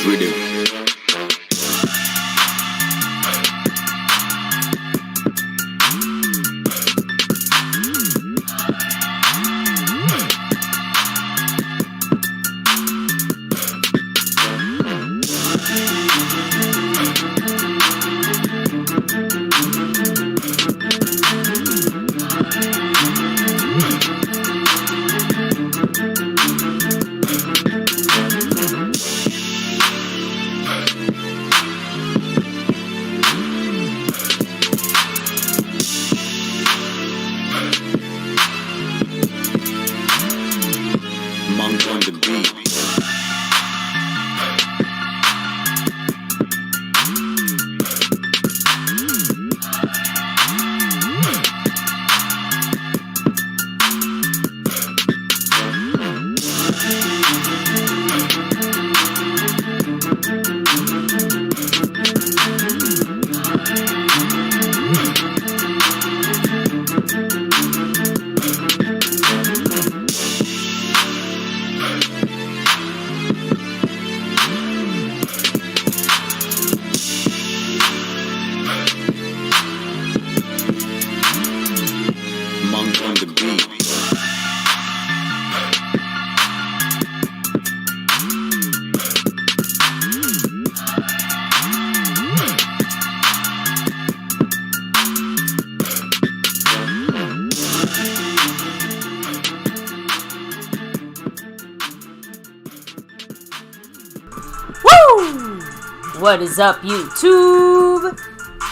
Rhythm. Monk on the beat. Monk on the beat. Woo! What is up, YouTube?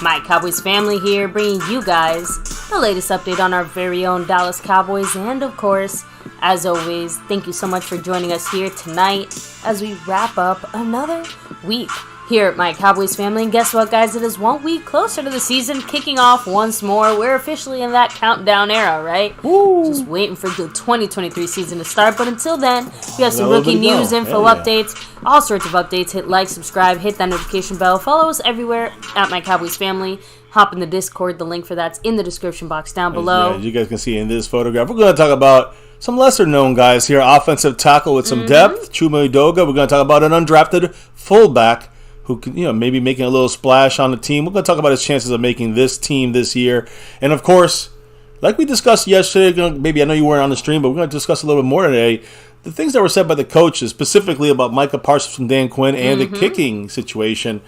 My Cowboys family here, bringing you guys the latest update on our very own Dallas Cowboys. And of course, as always, thank you so much for joining us here tonight as we wrap up another week here at My Cowboys Family. And guess what, guys? It is 1 week closer to the season kicking off once more. We're officially in that countdown era, right? Woo. Just waiting for the 2023 season to start. But until then, we have some rookie news, info, updates, all sorts of updates. Hit like, subscribe, hit that notification bell. Follow us everywhere at My Cowboys Family. Hop in the Discord. The link for that's in the description box down below. As you guys can see in this photograph, we're going to talk about some lesser-known guys here. Offensive tackle with some depth, CHUMA. We're going to talk about an undrafted fullback who can, maybe making a little splash on the team. We're going to talk about his chances of making this team this year. And, of course, like we discussed yesterday, maybe I know you weren't on the stream, but we're going to discuss a little bit more today. The things that were said by the coaches, specifically about Micah, Parsons, and Dan Quinn, and the kicking situation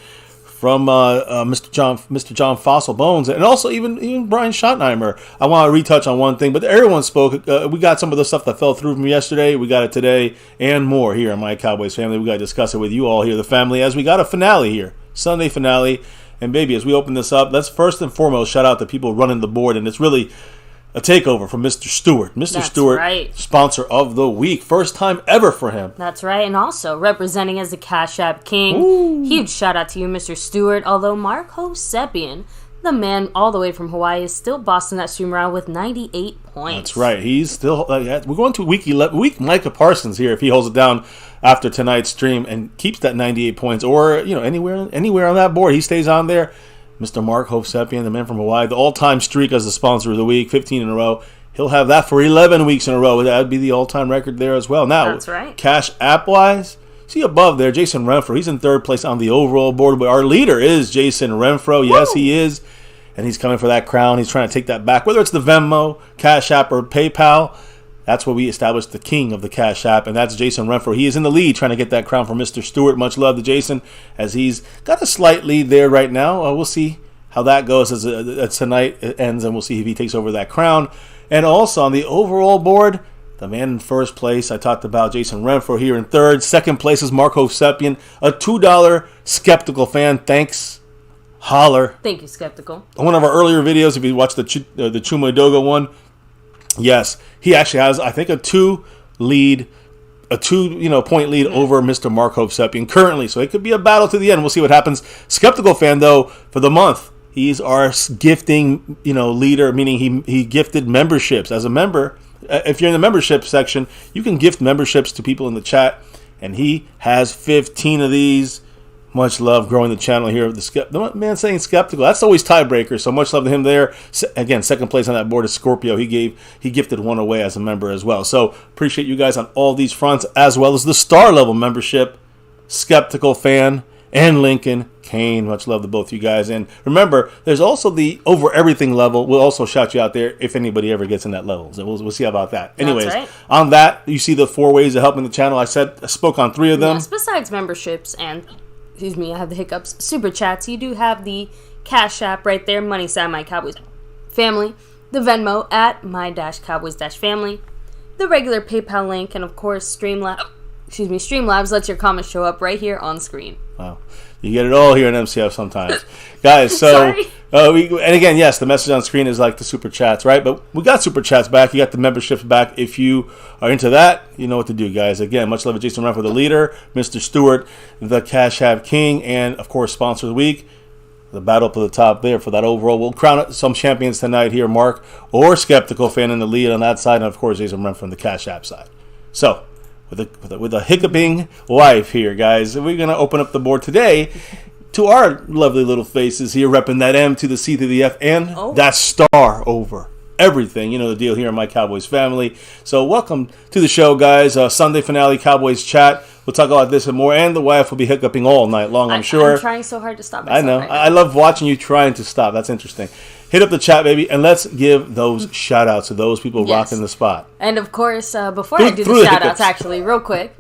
from Mr. John Fossil Bones, and also even Brian Schottenheimer. I want to retouch on one thing, but everyone spoke. We got some of the stuff that fell through from yesterday. We got it today and more here on My Cowboys Family. We got to discuss it with you all here, the family, as we got a finale here, Sunday finale. And baby, as we open this up, let's first and foremost shout out to people running the board, and it's really a takeover from Mr. Stewart. That's Stewart, right. Sponsor of the week. First time ever for him. That's right. And also representing as the Cash App King. Ooh. Huge shout out to you, Mr. Stewart. Although Mark Hosepian, the man all the way from Hawaii, is still bossing that stream around with 98 points. That's right. He's still... we're going to week Micah Parsons here if he holds it down after tonight's stream and keeps that 98 points. Or, anywhere on that board. He stays on there. Mr. Mark Hosepian, the man from Hawaii, the all-time streak as the sponsor of the week, 15 in a row. He'll have that for 11 weeks in a row. That would be the all-time record there as well. Now, that's right. Cash App-wise, see above there, Jason Renfro. He's in third place on the overall board. But our leader is Jason Renfro. Yes, he is. And he's coming for that crown. He's trying to take that back. Whether it's the Venmo, Cash App, or PayPal, that's where we established the king of the Cash App, and that's Jason Renfro. He is in the lead trying to get that crown from Mr. Stewart. Much love to Jason, as he's got a slight lead there right now. We'll see how that goes as tonight ends, and we'll see if he takes over that crown. And also on the overall board, the man in first place, I talked about Jason Renfro here in third. Second place is Mark Hosepian, a $2 Skeptical fan. Thanks. Holler. Thank you, Skeptical. On one of our earlier videos, if you watched the Chuma Doga one, yes, he actually has, I think, a two point lead over Mr. Mark Hosepian currently. So it could be a battle to the end. We'll see what happens. Skeptical fan, though, for the month, he's our gifting, leader, meaning he gifted memberships. As a member, if you're in the membership section, you can gift memberships to people in the chat, and he has 15 of these. Much love growing the channel here. The man saying Skeptical. That's always tiebreaker, so much love to him there. Again, second place on that board is Scorpio. He gifted one away as a member as well. So appreciate you guys on all these fronts, as well as the star level membership. Skeptical Fan, and Lincoln Kane. Much love to both you guys. And remember, there's also the over everything level. We'll also shout you out there if anybody ever gets in that level. So we'll see about that. Anyways, right. On that, you see the 4 ways of helping the channel. I spoke on 3 of them. Yes, besides memberships and, excuse me, I have the hiccups, super chats, you do have the Cash App right there, money sign My Cowboys Family, the Venmo at My-Cowboys-Family, the regular PayPal link, and of course, Streamlabs lets your comments show up right here on screen. Wow. You get it all here in MCF sometimes. Guys, so, and again, yes, the message on screen is like the super chats, right? But we got super chats back. You got the memberships back. If you are into that, you know what to do, guys. Again, much love to Jason Renfro, the leader, Mr. Stewart, the Cash App King, and, of course, sponsor of the week. The battle up to the top there for that overall. We'll crown some champions tonight here, Mark, or Skeptical Fan in the lead on that side, and, of course, Jason Renfro from the Cash App side. So, with a hiccuping wife here, guys, we're going to open up the board today to our lovely little faces here, repping that M to the C to the F, and that star over everything. You know the deal here in My Cowboys Family. So welcome to the show, guys. Sunday finale Cowboys chat. We'll talk about this and more, and the wife will be hiccuping all night long, I'm sure. I'm trying so hard to stop myself. I know. Right I love watching you trying to stop. That's interesting. Hit up the chat, baby, and let's give those shout-outs to those people rocking the spot. And, of course, before I do the shout-outs, actually, real quick,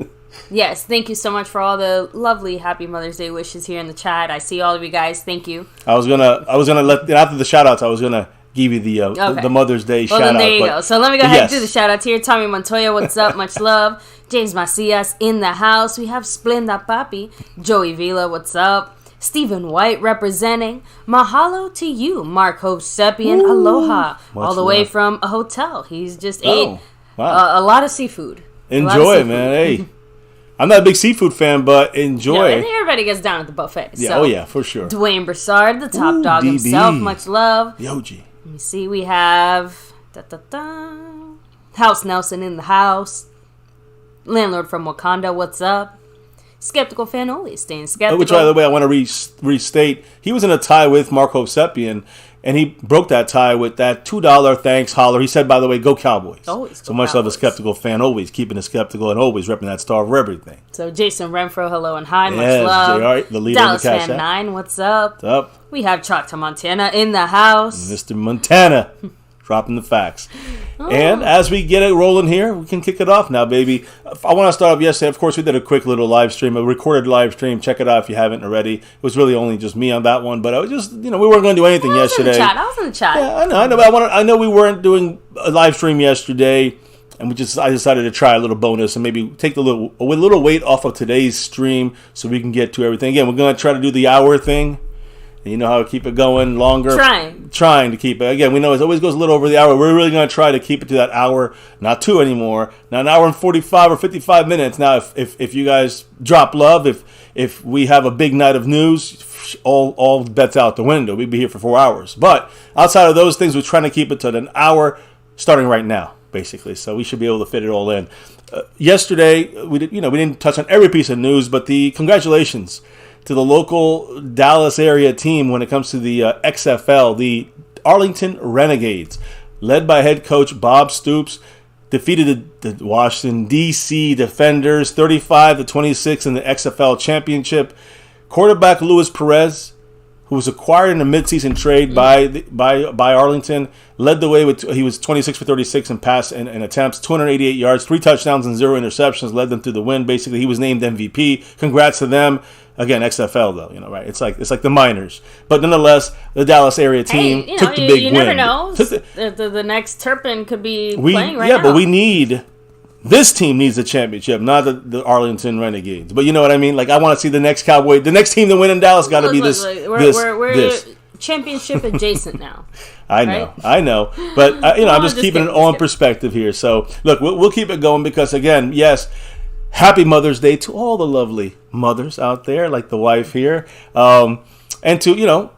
yes, thank you so much for all the lovely Happy Mother's Day wishes here in the chat. I see all of you guys. Thank you. I was gonna let, after the shout-outs, I was gonna give you the Mother's Day shout-out. Well, then there you go. So let me go ahead and do the shout-outs here. Tommy Montoya, what's up? Much love. James Macias in the house. We have Splenda Papi. Joey Vila, what's up? Stephen White representing. Mahalo to you, Mark Hosepian. Aloha. All the way from a hotel. He's just ate a lot of seafood. Enjoy, man. Hey, I'm not a big seafood fan, but enjoy. And everybody gets down at the buffet. Yeah, so, for sure. Dwayne Broussard, the top dog DB. himself. Much love. Yoji. Let me see. We have House Nelson in the house. Landlord from Wakanda, what's up? Skeptical Fan always staying skeptical. Which, by the way, I want to restate. He was in a tie with Mark Hosepian, and he broke that tie with that $2 thanks holler. He said, by the way, go Cowboys. Always so much love a Skeptical Fan, always keeping it skeptical and always repping that star for everything. So Jason Renfro, hello and hi, much love. JR, the leader Dallas of the Cash Fan 9, what's up? What's up? We have Choctaw Montana in the house. Mr. Montana. Dropping the facts. And as we get it rolling here, we can kick it off now, baby. I want to start off yesterday. Of course, we did a quick little live stream, a recorded live stream. Check it out if you haven't already. It was really only just me on that one, but I was just, we weren't going to do anything yesterday. I was in the chat. Yeah, I know. But I know we weren't doing a live stream yesterday, and I decided to try a little bonus and maybe take a little weight off of today's stream so we can get to everything. Again, we're going to try to do the hour thing. You know how to keep it going longer? Trying to keep it. Again, we know it always goes a little over the hour. We're really going to try to keep it to that hour, not 2 anymore. Not an hour and 45 or 55 minutes. Now, if you guys drop love, if we have a big night of news, all bets out the window. We'd be here for 4 hours. But outside of those things, we're trying to keep it to an hour starting right now, basically. So we should be able to fit it all in. Yesterday, we didn't touch on every piece of news, but the congratulations to the local Dallas area team when it comes to the XFL, the Arlington Renegades, led by head coach Bob Stoops, defeated the Washington, D.C. Defenders 35-26 in the XFL championship. Quarterback Luis Perez, who was acquired in a midseason trade by Arlington, led the way he was 26 for 36 in pass and attempts, 288 yards, 3 touchdowns and 0 interceptions, led them to the win. Basically, he was named MVP. Congrats to them. Again, XFL though, right? It's like the minors, but nonetheless, the Dallas area team took the big win. You never know. The next Turpin could be playing right now. Yeah, but this team needs a championship, not the Arlington Renegades. But you know what I mean? Like, I want to see the next the next team to win in Dallas got to be this. We're championship adjacent now. I know, but I'm just keeping it all in perspective here. So look, we'll keep it going because again, yes. Happy Mother's Day to all the lovely mothers out there, like the wife here, and to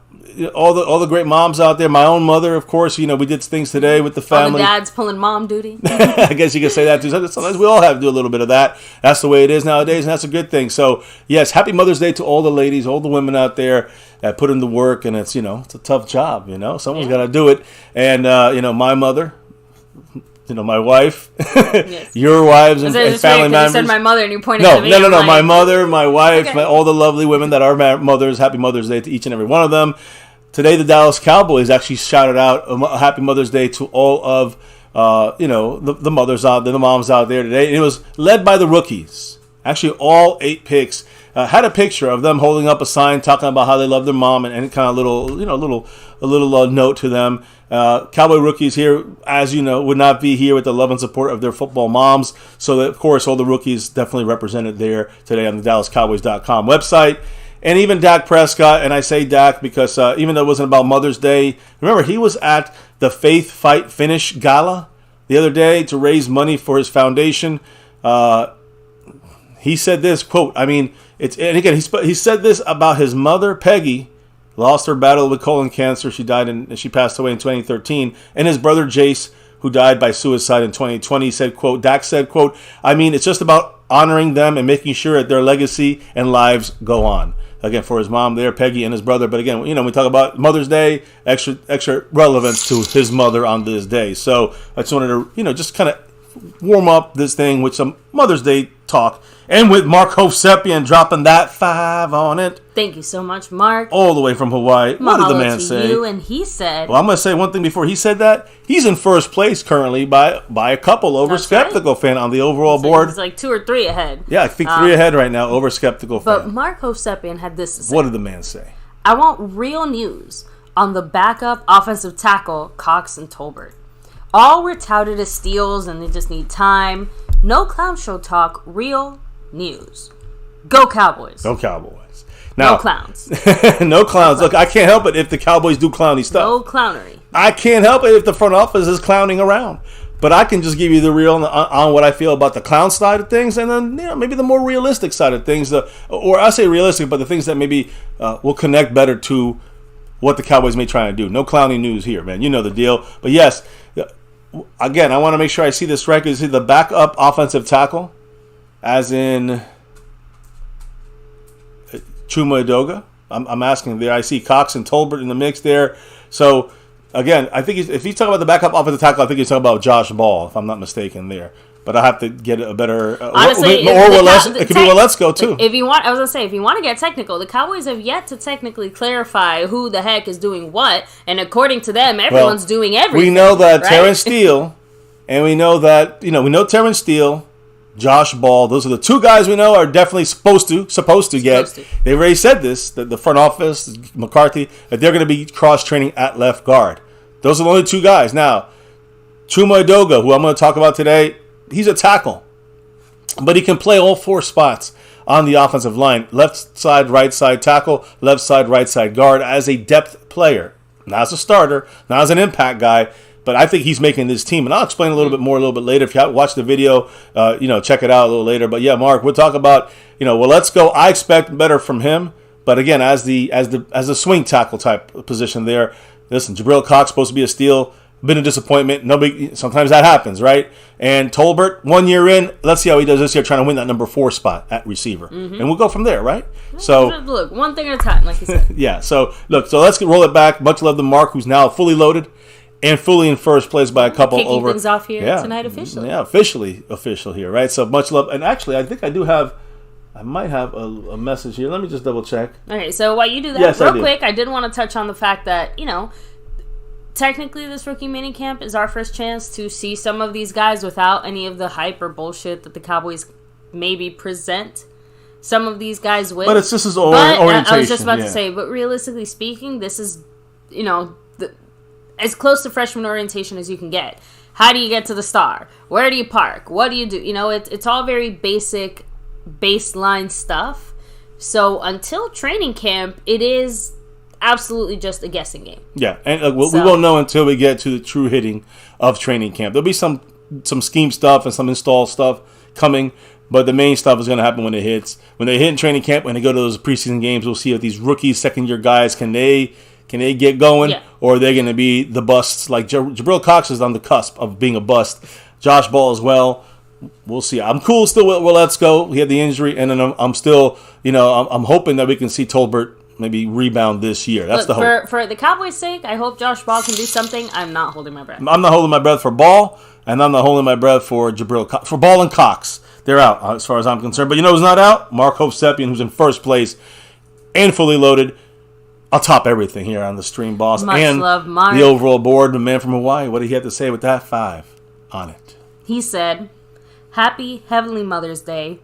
all the great moms out there. My own mother, of course. We did things today with the family. All the dads pulling mom duty. I guess you could say that too. Sometimes we all have to do a little bit of that. That's the way it is nowadays, and that's a good thing. So yes, Happy Mother's Day to all the ladies, all the women out there that put in the work, and it's a tough job. Someone's got to do it, and my mother. my wife, Yes. your wives, and It's family weird 'cause members. you said my mother and you pointed No, to me. no, I'm no. like, My mother, my wife, Okay. all the lovely women that are mothers. Happy Mother's Day to each and every one of them. Today, the Dallas Cowboys actually shouted out a Happy Mother's Day to all of the mothers out there, the moms out there today. And it was led by the rookies. Actually, all 8 picks had a picture of them holding up a sign talking about how they love their mom and kind of little note to them. Cowboy rookies here, as you know, would not be here with the love and support of their football moms. So, that, of course, all the rookies definitely represented there today on the DallasCowboys.com website. And even Dak Prescott, and I say Dak because even though it wasn't about Mother's Day, remember, he was at the Faith Fight Finish Gala the other day to raise money for his foundation. He said this, quote, and again, he said this about his mother, Peggy, lost her battle with colon cancer. She passed away in 2013. And his brother, Jace, who died by suicide in 2020, Dak said, quote, it's just about honoring them and making sure that their legacy and lives go on. Again, for his mom there, Peggy, and his brother. But again, we talk about Mother's Day, extra relevance to his mother on this day. So I just wanted to, just kind of warm up this thing with some Mother's Day talk. And with Mark Hovsepian dropping that 5 on it. Thank you so much, Mark. All the way from Hawaii. What did the man say? You, and he said... Well, I'm going to say one thing before he said that. He's in first place currently by a couple over That's Skeptical right. Fan on the overall board. He's like 2 or 3 ahead. Yeah, I think 3 ahead right now over Skeptical Fan. But Mark Hovsepian had this to say. What did the man say? I want real news on the backup offensive tackle, Cox and Tolbert. All were touted as steals and they just need time. No clown show talk, real news. Go Cowboys. Go Cowboys. Now, No clowns. no clowns. Look, I can't help it if the Cowboys do clowny stuff. No clownery. I can't help it if the front office is clowning around. But I can just give you the real on what I feel about the clown side of things, and then maybe the more realistic side of things. Or I say realistic, but the things that maybe will connect better to what the Cowboys may try and do. No clowning news here, man. You know the deal. But yes, again, I want to make sure I see this right. Is he the backup offensive tackle, as in CHUMA Edoga? I'm asking there. I see Cox and Tolbert in the mix there. So, again, I think if he's talking about the backup offensive tackle, I think he's talking about Josh Ball, if I'm not mistaken there. But I have to get a better... Honestly, it could be Let's-Go, too. If you want to get technical, the Cowboys have yet to technically clarify who the heck is doing what, and according to them, everyone's doing everything. We know that right? Terrence Steele, and we know that, we know Terrence Steele, Josh Ball, those are the 2 guys we know are definitely supposed to get. They already said this, that the front office, McCarthy, that they're going to be cross-training at left guard. Those are the only 2 guys. Now, CHUMA Edoga, who I'm going to talk about today, he's a tackle, but he can play all 4 spots on the offensive line. Left side, right side tackle, left side, right side guard as a depth player. Not as a starter, not as an impact guy, but I think he's making this team. And I'll explain a little bit more a little bit later. If you watch the video, check it out a little later. But yeah, Mark, we'll talk about, let's go. I expect better from him. But again, as the swing tackle type position there, listen, Jabril Cox supposed to be a steal. Been a disappointment. Sometimes that happens, right? And Tolbert, 1 year in, let's see how he does this year, trying to win that number 4 spot at receiver, and we'll go from there, right? So look, one thing at a time, like you said. yeah. So let's roll it back. Much love to Mark, who's now fully loaded and fully in first place by a couple Kicking over. things off here tonight officially. Yeah, official here, right? So much love, and actually, I think I might have a message here. Let me just double check. Okay, so while you do that, yes, real quick, I did want to touch on the fact that technically this rookie minicamp is our first chance to see some of these guys without any of the hype or bullshit that the Cowboys maybe present some of these guys with. But this is orientation. I was just about to say, but realistically speaking, this is, as close to freshman orientation as you can get. How do you get to the star? Where do you park? What do you do? It's all very basic baseline stuff. So until training camp, it is absolutely just a guessing game. Yeah, and we won't know until we get to the true hitting of training camp. There'll be some scheme stuff and some install stuff coming, but the main stuff is going to happen when it hits. When they hit in training camp, when they go to those preseason games, we'll see if these rookies, second-year guys, can they get going, or are they going to be the busts? Like Jabril Cox is on the cusp of being a bust. Josh Ball as well. We'll see. I'm cool still with Let's Go. He had the injury, and then I'm still, I'm hoping that we can see Tolbert maybe rebound this year. That's Look, the hope. For the Cowboys' sake, I hope Josh Ball can do something. I'm not holding my breath. I'm not holding my breath for Ball, and I'm not holding my breath for for Ball and Cox. They're out as far as I'm concerned. But you know who's not out? Mark Hovsepian, who's in first place and fully loaded. I'll top everything here on the stream, boss. Much and love, Mark. The overall board, the man from Hawaii. What did he have to say with that 5 on it? He said, "Happy Heavenly Mother's Day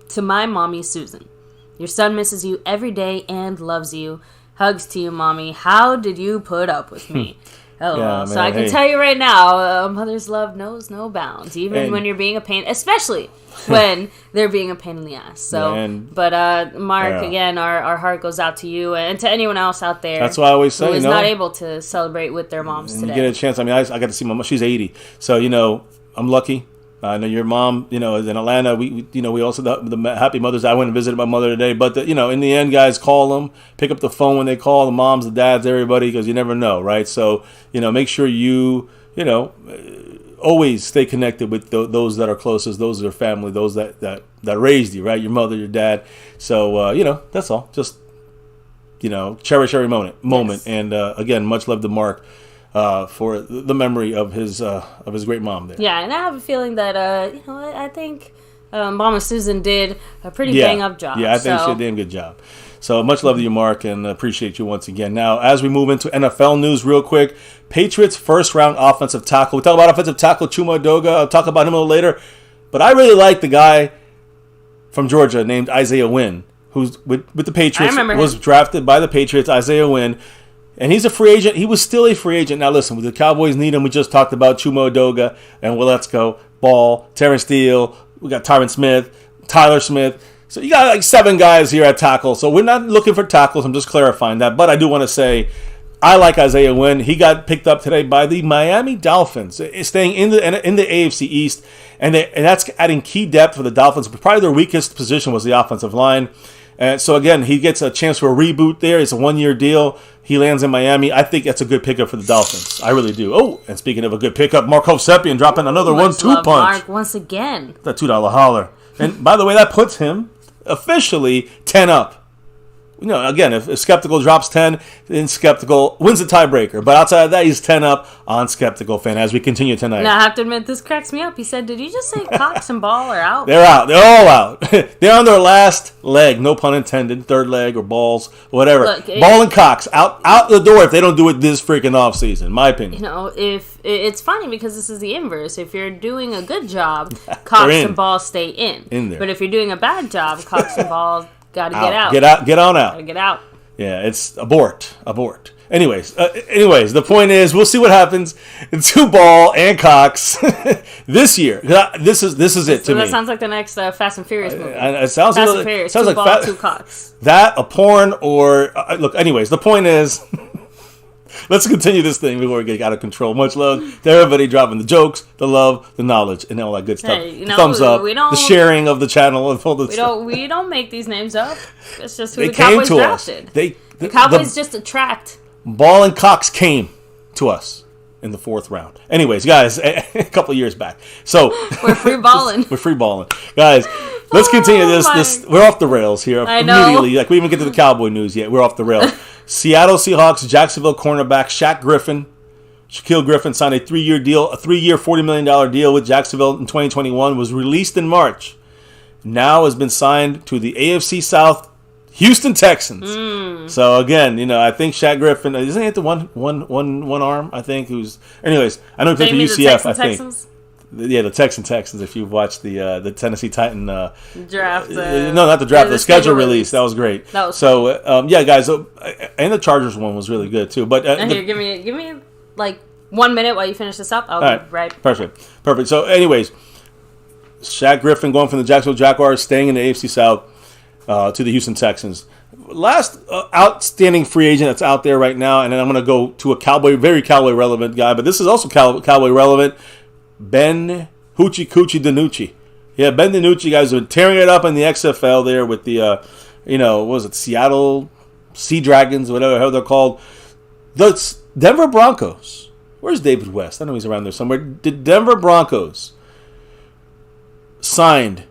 to my mommy, Susan. Your son misses you every day and loves you. Hugs to you, mommy. How did you put up with me?" Oh, Yeah, so man, I can tell you right now, a mother's love knows no bounds, even when you're being a pain, especially when they're being a pain in the ass. So, Mark, again, our heart goes out to you and to anyone else out there. That's what I always say. Who is not able to celebrate with their moms today. You get a chance. I mean, I got to see my mom. She's 80, so I'm lucky. I know your mom, is in Atlanta. We also the Happy Mother's Day. I went and visited my mother today. But in the end, guys, call them, pick up the phone when they call. The moms, the dads, everybody, because you never know, right? So make sure you always stay connected with those that are closest, those that are family, those that raised you, right? Your mother, your dad. So that's all. Just cherish every moment. Yes. And again, much love to Mark. For the memory of his great mom there. Yeah, and I have a feeling that I think Mama Susan did a pretty bang up job. Yeah, I think she did a damn good job. So much love to you, Mark, and appreciate you once again. Now, as we move into NFL news real quick, Patriots first round offensive tackle. We talk about offensive tackle CHUMA Edoga. I'll talk about him a little later. But I really like the guy from Georgia named Isaiah Wynn, who's with the Patriots, was drafted by the Patriots, Isaiah Wynn. And he's a free agent. He was still a free agent. Now, listen, the Cowboys need him. We just talked about CHUMA Edoga and Luepke, Ball, Terrence Steele. We got Tyron Smith, Tyler Smith. So you got like 7 guys here at tackle. So we're not looking for tackles. I'm just clarifying that. But I do want to say I like Isaiah Wynn. He got picked up today by the Miami Dolphins, staying in the AFC East. And that's adding key depth for the Dolphins. Probably their weakest position was the offensive line. And so, again, he gets a chance for a reboot there. It's a 1-year deal. He lands in Miami. I think that's a good pickup for the Dolphins. I really do. Oh, and speaking of a good pickup, Mark Hovsepian dropping another 1-2 punch. Mark once again. That $2 holler. And, by the way, that puts him officially 10 up. Again, if Skeptical drops 10, then Skeptical wins the tiebreaker. But outside of that, he's 10 up on Skeptical fan as we continue tonight. Now, I have to admit, this cracks me up. He said, did you just say Cox and Ball are out? They're out. They're all out. They're on their last leg, no pun intended, third leg or balls, whatever. Look, Ball and Cox out the door if they don't do it this freaking offseason, my opinion. If it's funny because this is the inverse. If you're doing a good job, Cox and Ball stay in there. But if you're doing a bad job, Cox and Ball got to get out. Get on out. Got to get out. Yeah, it's abort. Anyways, the point is, we'll see what happens to Ball and Cox this year. This is it to me. That sounds like the next Fast and Furious movie. It sounds Fast and Furious. Sounds two like Ball, 2 Cox. That, a porn, or look. Anyways, the point is. Let's continue this thing before we get out of control. Much love to everybody dropping the jokes, the love, the knowledge, and all that good stuff. Hey, thumbs up, the sharing of the channel, and all the stuff. We don't make these names up. It's just who the Cowboys drafted. The Cowboys just attract. Ball and Cox came to us in the 4th round. Anyways, guys, a couple years back. So we're free balling. We're free balling, guys. Let's continue this. We're off the rails here immediately. Like we even get to the Cowboy news yet. We're off the rails. Seattle Seahawks, Jacksonville cornerback Shaquille Griffin signed a 3-year deal, $40 million deal with Jacksonville in 2021. Was released in March. Now has been signed to the AFC South Houston Texans. So again, I think Shaq Griffin isn't he at the one arm? I think anyways, I know he played for UCF. I think. Texans? Yeah, the Texans. If you've watched the Tennessee Titan draft, no, not the draft, the schedule release. That was great. That was yeah, guys, and the Chargers one was really good too. But here, give me like 1 minute while you finish this up. I'll be right. Perfect. So, anyways, Shaq Griffin going from the Jacksonville Jaguars, staying in the AFC South to the Houston Texans. Last outstanding free agent that's out there right now, and then I'm going to go to a very Cowboy relevant guy, but this is also Cowboy relevant. Ben Hoochie Coochie DiNucci. Yeah, Ben DiNucci, guys, have been tearing it up in the XFL there with the, what was it, Seattle Sea Dragons, whatever the hell they're called. The Denver Broncos. Where's David West? I know he's around there somewhere. The Denver Broncos signed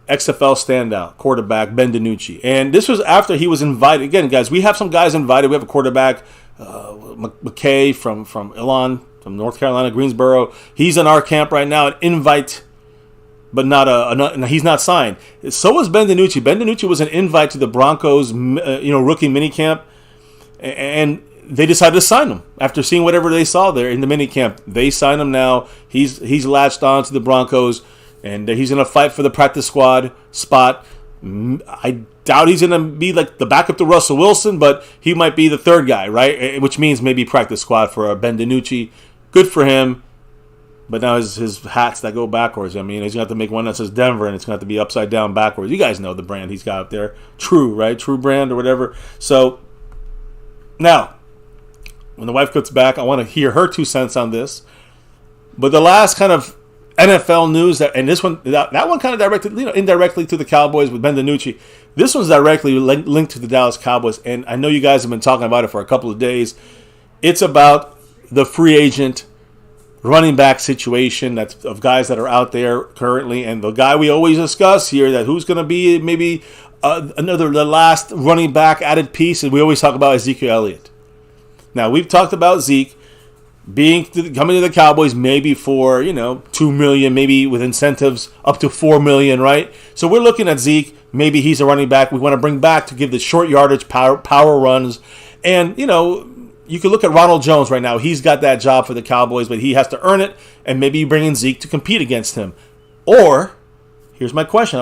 XFL standout quarterback Ben DiNucci. And this was after he was invited. Again, guys, we have some guys invited. We have a quarterback, McKay from Elon, from North Carolina, Greensboro. He's in our camp right now, an invite, but he's not signed. So was Ben DiNucci. Ben DiNucci was an invite to the Broncos, rookie minicamp, and they decided to sign him after seeing whatever they saw there in the minicamp. They signed him now. He's latched on to the Broncos, and he's going to fight for the practice squad spot. I doubt he's going to be like the backup to Russell Wilson, but he might be the third guy, right? Which means maybe practice squad for Ben DiNucci. Good for him. But now his hats that go backwards. I mean, he's going to have to make one that says Denver, and it's going to have to be upside down backwards. You guys know the brand he's got up there. True, right? True brand or whatever. So, now, when the wife gets back, I want to hear her 2 cents on this. But the last kind of NFL news, and this one, that one kind of directed, indirectly to the Cowboys with Ben DiNucci. This one's directly linked to the Dallas Cowboys, and I know you guys have been talking about it for a couple of days. It's about the free agent running back situation that's of guys that are out there currently, and the guy we always discuss here, that who's going to be maybe the last running back added piece, and we always talk about Ezekiel Elliott. Now, we've talked about Zeke coming to the Cowboys maybe for, $2 million, maybe with incentives up to $4 million, right? So we're looking at Zeke. Maybe he's a running back we want to bring back to give the short yardage power runs. And, you can look at Ronald Jones right now. He's got that job for the Cowboys, but he has to earn it, and maybe you bring in Zeke to compete against him. Or, here's my question.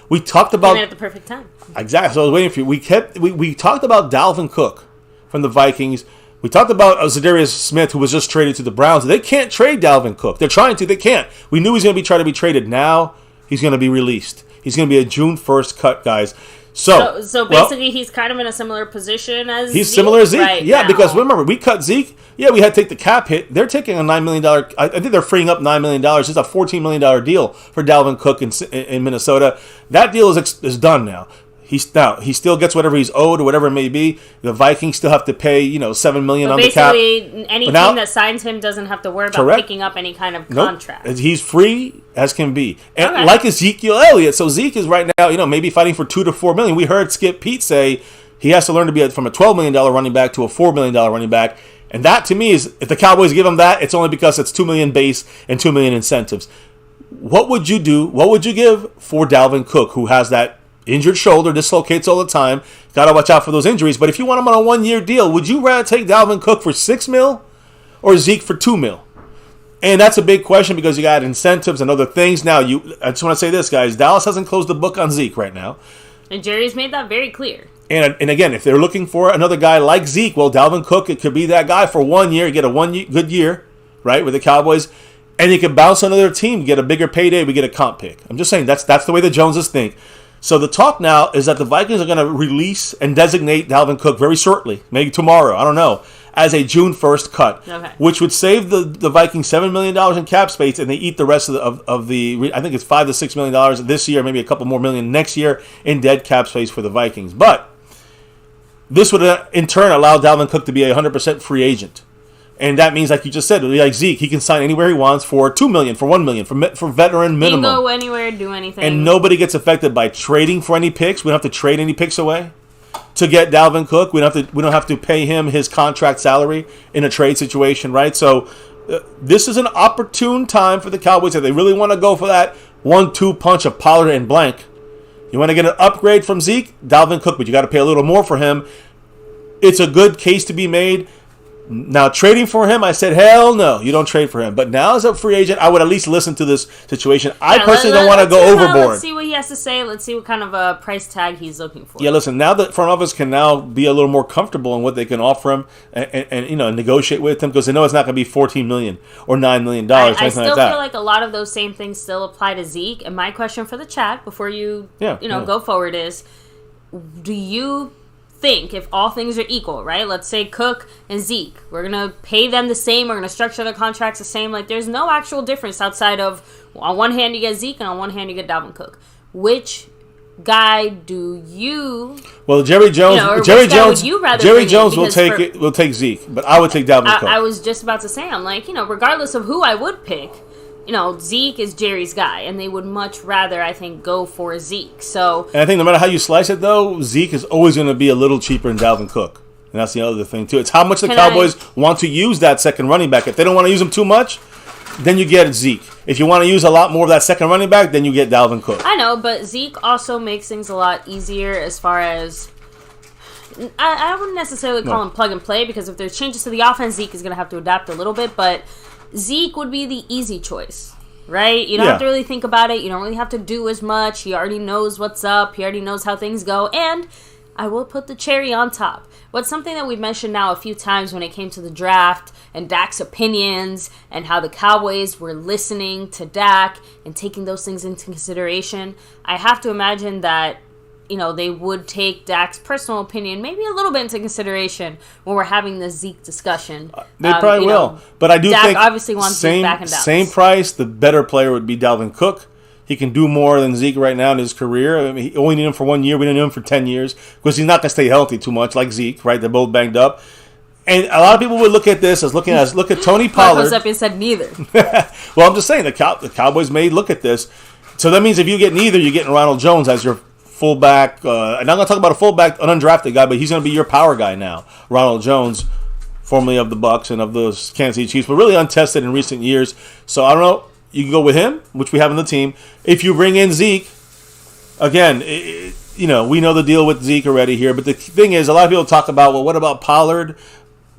We talked about... at the perfect time. Exactly. So I was waiting for you. We talked about Dalvin Cook from the Vikings. We talked about Zadarius Smith, who was just traded to the Browns. They can't trade Dalvin Cook. They're trying to. They can't. We knew he was going to be trying to be traded. Now he's going to be released. He's going to be a June 1st cut, guys. So basically, he's kind of in a similar position as he's Zeke similar to Zeke. Right yeah, now. Because remember, we cut Zeke. Yeah, we had to take the cap hit. They're taking a $9 million. I think they're freeing up $9 million. It's a $14 million deal for Dalvin Cook in Minnesota. That deal is done now. He still gets whatever he's owed or whatever it may be. The Vikings still have to pay $7 million on the cap. Basically, any team that signs him doesn't have to worry about picking up any kind of contract. He's free as can be, and like Ezekiel Elliott. So Zeke is right now, maybe fighting for $2 to $4 million. We heard Skip Pete say he has to learn to be from a $12 million running back to a $4 million running back, and that to me is, if the Cowboys give him that, it's only because it's $2 million base and $2 million incentives. What would you do? What would you give for Dalvin Cook, who has that injured shoulder, dislocates all the time? Got to watch out for those injuries. But if you want him on a 1-year deal, would you rather take Dalvin Cook for $6 million or Zeke for $2 million? And that's a big question because you got incentives and other things. Now, I just want to say this, guys. Dallas hasn't closed the book on Zeke right now. And Jerry's made that very clear. And again, if they're looking for another guy like Zeke, well, Dalvin Cook, it could be that guy for 1 year. You get a good year, right, with the Cowboys. And you can bounce on another team, get a bigger payday, we get a comp pick. I'm just saying, that's the way the Joneses think. So the talk now is that the Vikings are going to release and designate Dalvin Cook very shortly, maybe tomorrow, I don't know, as a June 1st cut, which would save the Vikings $7 million in cap space, and they eat the rest of the I think it's $5 to $6 million this year, maybe a couple more million next year in dead cap space for the Vikings. But this would in turn allow Dalvin Cook to be a 100% free agent. And that means, like you just said, like Zeke, he can sign anywhere he wants for $2 million, for $1 million, for veteran minimum. He can go anywhere, do anything. And nobody gets affected by trading for any picks. We don't have to trade any picks away to get Dalvin Cook. We don't have to pay him his contract salary in a trade situation, right? So this is an opportune time for the Cowboys if they really want to go for that 1-2 punch of Pollard and blank. You want to get an upgrade from Zeke, Dalvin Cook, but you got to pay a little more for him. It's a good case to be made. Now, trading for him, I said, hell no, you don't trade for him. But now as a free agent, I would at least listen to this situation. I personally don't want to go overboard. Let's see what he has to say. Let's see what kind of a price tag he's looking for. Yeah, listen, now the front office can now be a little more comfortable in what they can offer him and negotiate with him because they know it's not going to be $14 million or $9 million. I still feel like a lot of those same things still apply to Zeke. And my question for the chat before you go forward is, do you think if all things are equal, right? Let's say Cook and Zeke, we're going to pay them the same, we're going to structure the contracts the same. Like, there's no actual difference outside of on one hand you get Zeke and on one hand you get Dalvin Cook. Which guy do you? Well, Jerry Jones will take Zeke, but I would take Dalvin Cook. I was just about to say, I'm like, regardless of who I would pick, Zeke is Jerry's guy, and they would much rather, I think, go for Zeke. So, and I think no matter how you slice it, though, Zeke is always going to be a little cheaper than Dalvin Cook. And that's the other thing, too. It's how much the Cowboys want to use that second running back. If they don't want to use him too much, then you get Zeke. If you want to use a lot more of that second running back, then you get Dalvin Cook. I know, but Zeke also makes things a lot easier as far as... I wouldn't necessarily call him plug and play, because if there's changes to the offense, Zeke is going to have to adapt a little bit, but Zeke would be the easy choice, right? You don't have to really think about it. You don't really have to do as much. He already knows what's up. He already knows how things go, and I will put the cherry on top. What's something that we've mentioned now a few times when it came to the draft and Dak's opinions and how the Cowboys were listening to Dak and taking those things into consideration, I have to imagine that they would take Dak's personal opinion maybe a little bit into consideration when we're having this Zeke discussion. They probably will. But I do Dak think obviously wants Zeke back in Dallas. Same price, the better player would be Dalvin Cook. He can do more than Zeke right now in his career. I mean, he only need him for 1 year. We didn't need him for 10 years because he's not going to stay healthy too much like Zeke, right? They're both banged up. And a lot of people would look at this as look at Tony Pollard. Michael's up and said neither. Well, I'm just saying the Cowboys may look at this. So that means if you get neither, you're getting Ronald Jones as your fullback. And I'm going to talk about a fullback, an undrafted guy, but he's going to be your power guy now. Ronald Jones, formerly of the Bucs and of the Kansas City Chiefs, but really untested in recent years. So I don't know. You can go with him, which we have on the team. If you bring in Zeke, again, we know the deal with Zeke already here. But the thing is, a lot of people talk about, well, what about Pollard,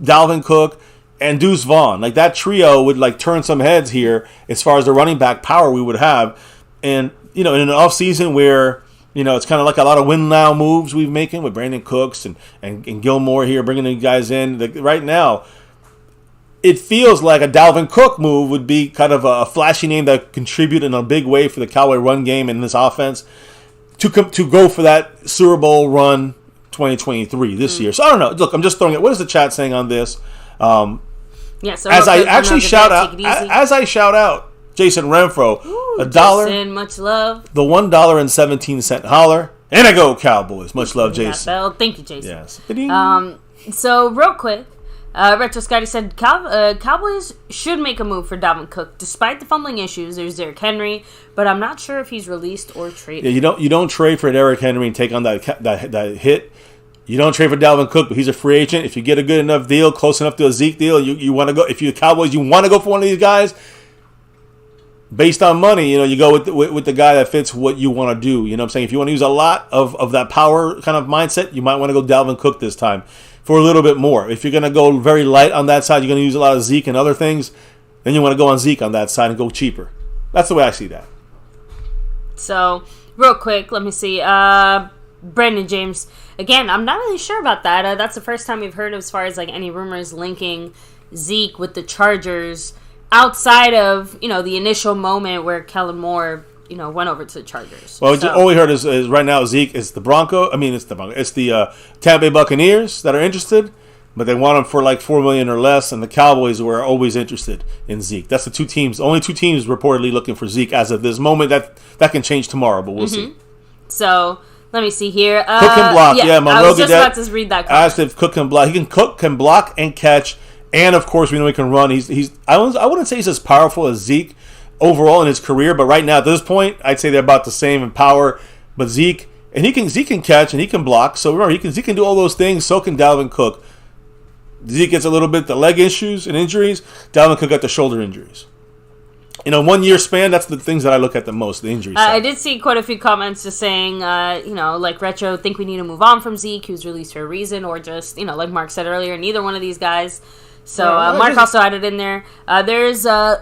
Dalvin Cook, and Deuce Vaughn? Like that trio would turn some heads here as far as the running back power we would have. And in an offseason where it's kind of like a lot of win now moves we've making with Brandon Cooks and Gilmore here, bringing the guys in. Right now, it feels like a Dalvin Cook move would be kind of a flashy name that contribute in a big way for the Cowboy run game in this offense to go for that Super Bowl run 2023 this year. So I don't know. Look, I'm just throwing it. What is the chat saying on this? So as I shout out Jason Renfro, Jason, much love. The $1.17 holler, and I go Cowboys. Much love, Jason. Thank you, Jason. Yes. So real quick. Retro Scotty said Cowboys should make a move for Dalvin Cook. Despite the fumbling issues, there's Derrick Henry, but I'm not sure if he's released or traded. Yeah, you don't trade for Derrick Henry and take on that hit. You don't trade for Dalvin Cook, but he's a free agent. If you get a good enough deal, close enough to a Zeke deal, you want to go. If you're the Cowboys, you want to go for one of these guys. Based on money, you go with the guy that fits what you want to do. You know what I'm saying? If you want to use a lot of that power kind of mindset, you might want to go Dalvin Cook this time for a little bit more. If you're going to go very light on that side, you're going to use a lot of Zeke and other things, then you want to go on Zeke on that side and go cheaper. That's the way I see that. So, real quick, let me see. Brandon James. Again, I'm not really sure about that. That's the first time we've heard as far as any rumors linking Zeke with the Chargers outside of, the initial moment where Kellen Moore, went over to the Chargers. Well, all we heard is right now Zeke is the It's the Tampa Bay Buccaneers that are interested, but they want him for $4 million or less, and the Cowboys were always interested in Zeke. That's the only two teams reportedly looking for Zeke as of this moment. That can change tomorrow, but we'll see. So let me see here. Cook can block. Yeah, I was just about to read that comment. Asked if Cook can block. He can block and catch. And, of course, we know he can run. I wouldn't say he's as powerful as Zeke overall in his career, but right now at this point, I'd say they're about the same in power. But Zeke can catch and he can block. So remember, Zeke can do all those things. So can Dalvin Cook. Zeke gets a little bit the leg issues and injuries. Dalvin Cook got the shoulder injuries. In a 1 year span, that's the things that I look at the most, the injuries. I did see quite a few comments just saying, Retro, think we need to move on from Zeke, who's released for a reason, or just, like Mark said earlier, neither one of these guys. So Mark also added in there. There's New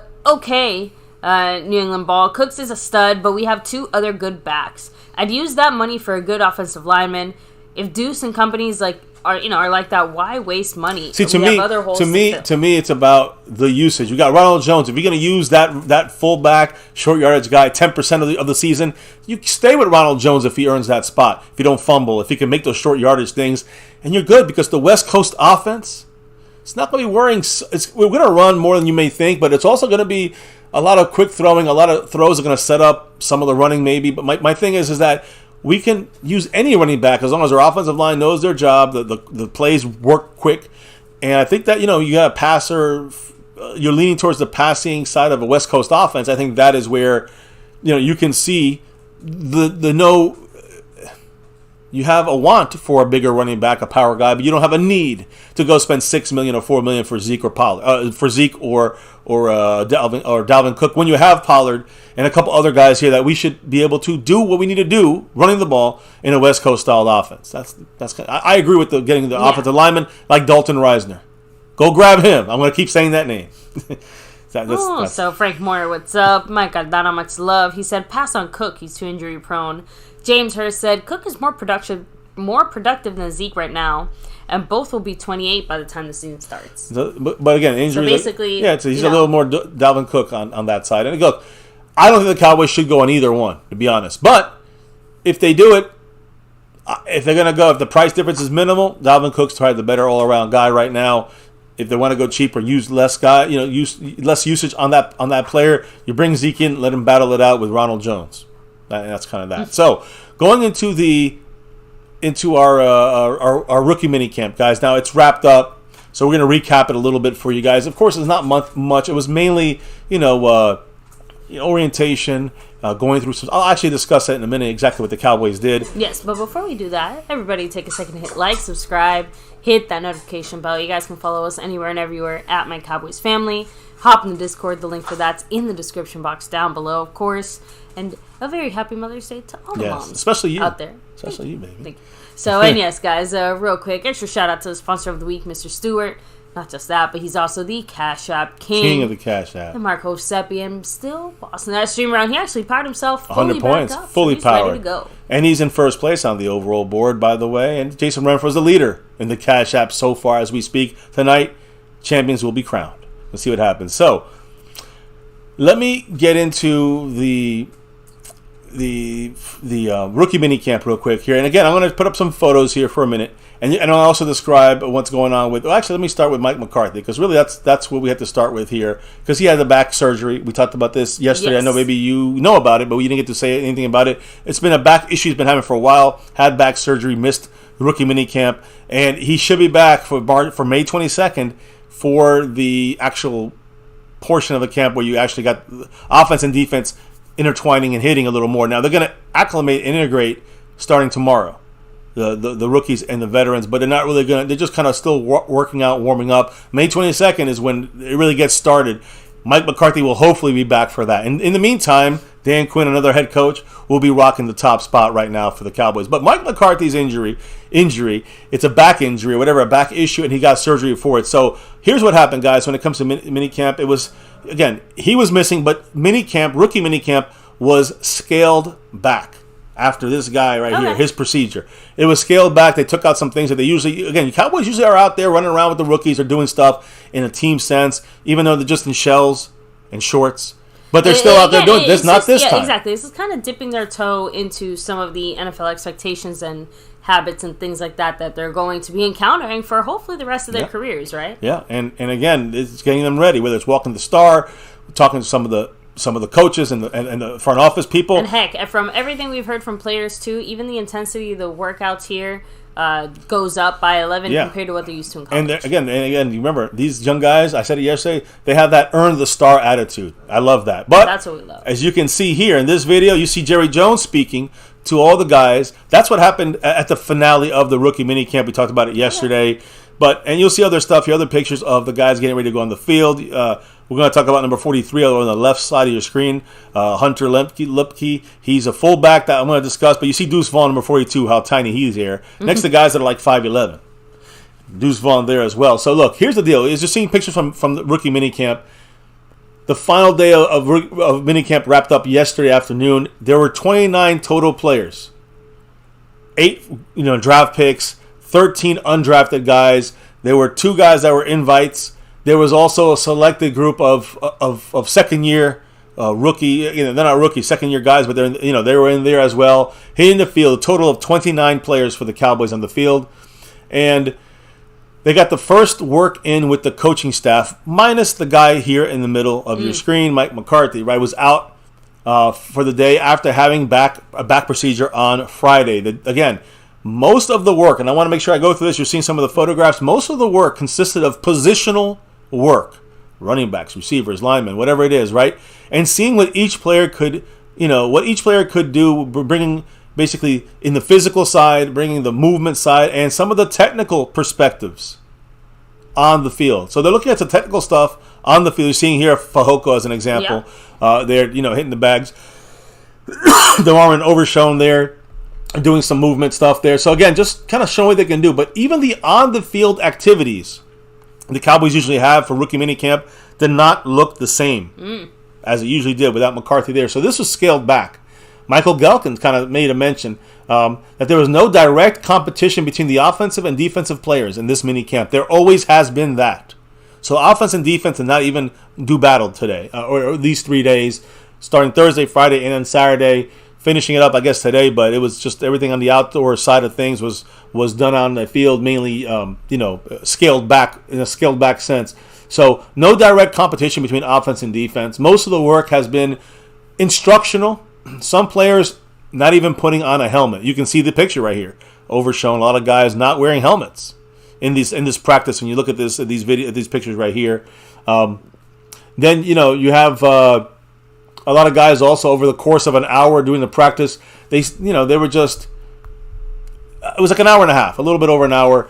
England ball. Cooks is a stud, but we have two other good backs. I'd use that money for a good offensive lineman. If Deuce and companies are like that, why waste money? See, to me, it's about the usage. You got Ronald Jones. If you're going to use that fullback, short yardage guy, 10% of the season, you stay with Ronald Jones if he earns that spot. If you don't fumble, if he can make those short yardage things, and you're good because the West Coast offense. It's not going to be worrying. We're going to run more than you may think, but it's also going to be a lot of quick throwing. A lot of throws are going to set up some of the running maybe. But my thing is that we can use any running back as long as our offensive line knows their job. The plays work quick. And I think that, you got a passer you're leaning towards the passing side of a West Coast offense, I think that is where you can see you have a want for a bigger running back, a power guy, but you don't have a need to go spend $6 million or $4 million for Zeke or Dalvin Cook when you have Pollard and a couple other guys here that we should be able to do what we need to do, running the ball in a West Coast style offense. I agree with getting the offensive lineman like Dalton Reisner. Go grab him. I'm going to keep saying that name. So Frank Moore, what's up? Micah, not much love. He said, pass on Cook. He's too injury prone. James Hurst said, Cook is more productive than Zeke right now, and both will be 28 by the time the season starts. But again, injury. So basically, he's a little more Dalvin Cook on that side. And look, I don't think the Cowboys should go on either one, to be honest. But if they do it, if they're going to go, if the price difference is minimal, Dalvin Cook's probably the better all-around guy right now. If they want to go cheaper, use less less usage on that player. You bring Zeke in, let him battle it out with Ronald Jones. That's kind of that. So going into our rookie mini camp, guys. Now it's wrapped up, so we're going to recap it a little bit for you guys. Of course, it's not much. It was mainly orientation, going through some. I'll actually discuss that in a minute exactly what the Cowboys did. Yes, but before we do that, everybody take a second to hit like, subscribe, hit that notification bell. You guys can follow us anywhere and everywhere at MyCowboysFamily. Hop in the Discord. The link for that's in the description box down below, of course. And a very happy Mother's Day to all the moms, especially you out there. Especially you, baby. Thank you. So, and yes, guys, real quick, extra shout out to the sponsor of the week, Mr. Stewart. Not just that, but he's also the Cash App King. King of the Cash App. And Marco Seppi, and still bossing that stream around. He actually powered himself fully 100 points, back up, fully so he's powered. ready to go. And he's in first place on the overall board, by the way. And Jason Renfro's the leader in the Cash App so far as we speak. Tonight, champions will be crowned. Let's see what happens. So, let me get into the rookie mini camp real quick here. And again, I'm going to put up some photos here for a minute. And I'll also describe what's going on with... Well, actually, let me start with Mike McCarthy, because really that's what we have to start with here, because he had the back surgery. We talked about this yesterday. Yes. I know maybe you know about it, but we didn't get to say anything about it. It's been a back issue he's been having for a while. Had back surgery, missed the rookie mini camp, and he should be back for May 22nd for the actual portion of the camp where you actually got offense and defense intertwining and hitting a little more. Now, they're going to acclimate and integrate starting tomorrow. The rookies and the veterans, but they're not really they're just kind of still working out, warming up. May 22nd is when it really gets started. Mike McCarthy will hopefully be back for that. And in the meantime, Dan Quinn, another head coach, will be rocking the top spot right now for the Cowboys. But Mike McCarthy's injury, it's a back injury or whatever, a back issue, and he got surgery for it. So here's what happened, guys, when it comes to minicamp. It was, again, he was missing, but rookie minicamp was scaled back. After this guy here, his procedure. It was scaled back. They took out some things that they usually, again, Cowboys usually are out there running around with the rookies. They're doing stuff in a team sense, even though they're just in shells and shorts. But they're still out there doing this, not this time. Exactly. This is kind of dipping their toe into some of the NFL expectations and habits and things like that they're going to be encountering for hopefully the rest of their careers, right? Yeah, and again, it's getting them ready, whether it's walking the star, talking to some of the coaches and the front office people. And heck, from everything we've heard from players too, even the intensity of the workouts here goes up by 11 compared to what they're used to in college. And again, you remember, these young guys, I said it yesterday, they have that earn the star attitude. I love that. But that's what we love. As you can see here in this video, you see Jerry Jones speaking to all the guys. That's what happened at the finale of the rookie minicamp. We talked about it yesterday. Yeah. And you'll see other stuff here, other pictures of the guys getting ready to go on the field. We're going to talk about number 43 on the left side of your screen, Hunter Luepke. He's a fullback that I'm going to discuss, but you see Deuce Vaughn, number 42, how tiny he is here. Next to guys that are like 5'11". Deuce Vaughn there as well. So look, here's the deal. Is just seeing pictures from the rookie minicamp. The final day of minicamp wrapped up yesterday afternoon. There were 29 total players. 8 draft picks, 13 undrafted guys. There were 2 guys that were invites. There was also a selected group of second year rookie. They're not rookie, second year guys, but they were in there as well. Hitting the field, a total of 29 players for the Cowboys on the field, and they got the first work in with the coaching staff, minus the guy here in the middle of your screen, Mike McCarthy. Right, was out for the day after having a back procedure on Friday. Again, most of the work, and I want to make sure I go through this. You're seeing some of the photographs. Most of the work consisted of positional work. running backs, receivers, linemen, whatever it is, right? And seeing what each player could, do, bringing basically in the physical side, bringing the movement side, and some of the technical perspectives on the field. So they're looking at the technical stuff on the field. You're seeing here Fehoko as an example. Yeah. They're, hitting the bags. DeMarvin Overshown there, doing some movement stuff there. So again, just kind of showing what they can do. But even the on-the-field activities the Cowboys usually have for rookie minicamp did not look the same as it usually did without McCarthy there. So this was scaled back. Michael Gelkin kind of made a mention that there was no direct competition between the offensive and defensive players in this minicamp. There always has been that. So offense and defense did not even do battle today, or these 3 days, starting Thursday, Friday, and then Saturday, finishing it up, I guess, today. But it was just everything on the outdoor side of things was done on the field, mainly, scaled back in a scaled back sense. So no direct competition between offense and defense. Most of the work has been instructional. Some players not even putting on a helmet. You can see the picture right here. Overshown. A lot of guys not wearing helmets in this practice. When you look at these pictures right here, then you have a lot of guys also over the course of an hour doing the practice. They were just. It was like an hour and a half, a little bit over an hour.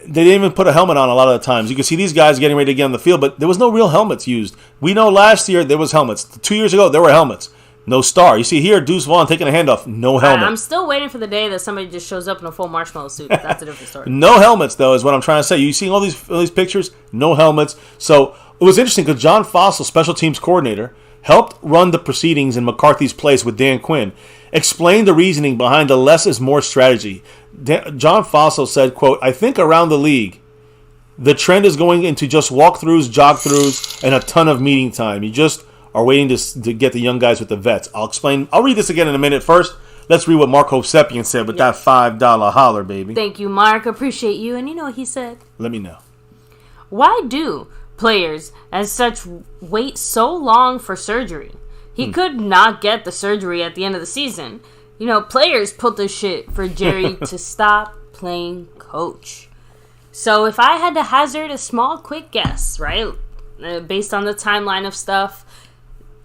They didn't even put a helmet on a lot of the times. You can see these guys getting ready to get on the field, but there was no real helmets used. We know last year there was helmets. 2 years ago there were helmets. No star. You see here, Deuce Vaughn taking a handoff. No helmet. I'm still waiting for the day that somebody just shows up in a full marshmallow suit. That's a different story. No helmets, though, is what I'm trying to say. You see all these pictures? No helmets. So it was interesting because John Fossil, special teams coordinator, helped run the proceedings in McCarthy's place with Dan Quinn, explained the reasoning behind the less is more strategy. John Fossil said, quote, "I think around the league, the trend is going into just walkthroughs, jog-throughs, and a ton of meeting time. You just are waiting to get the young guys with the vets." I'll explain. I'll read this again in a minute. First, let's read what Mark Hovsepian said with that $5 holler, baby. Thank you, Mark. Appreciate you. And you know what he said? Let me know. Why do players as such wait so long for surgery? He could not get the surgery at the end of the season. Players put this shit for Jerry to stop playing coach. So if I had to hazard a small, quick guess, right, based on the timeline of stuff,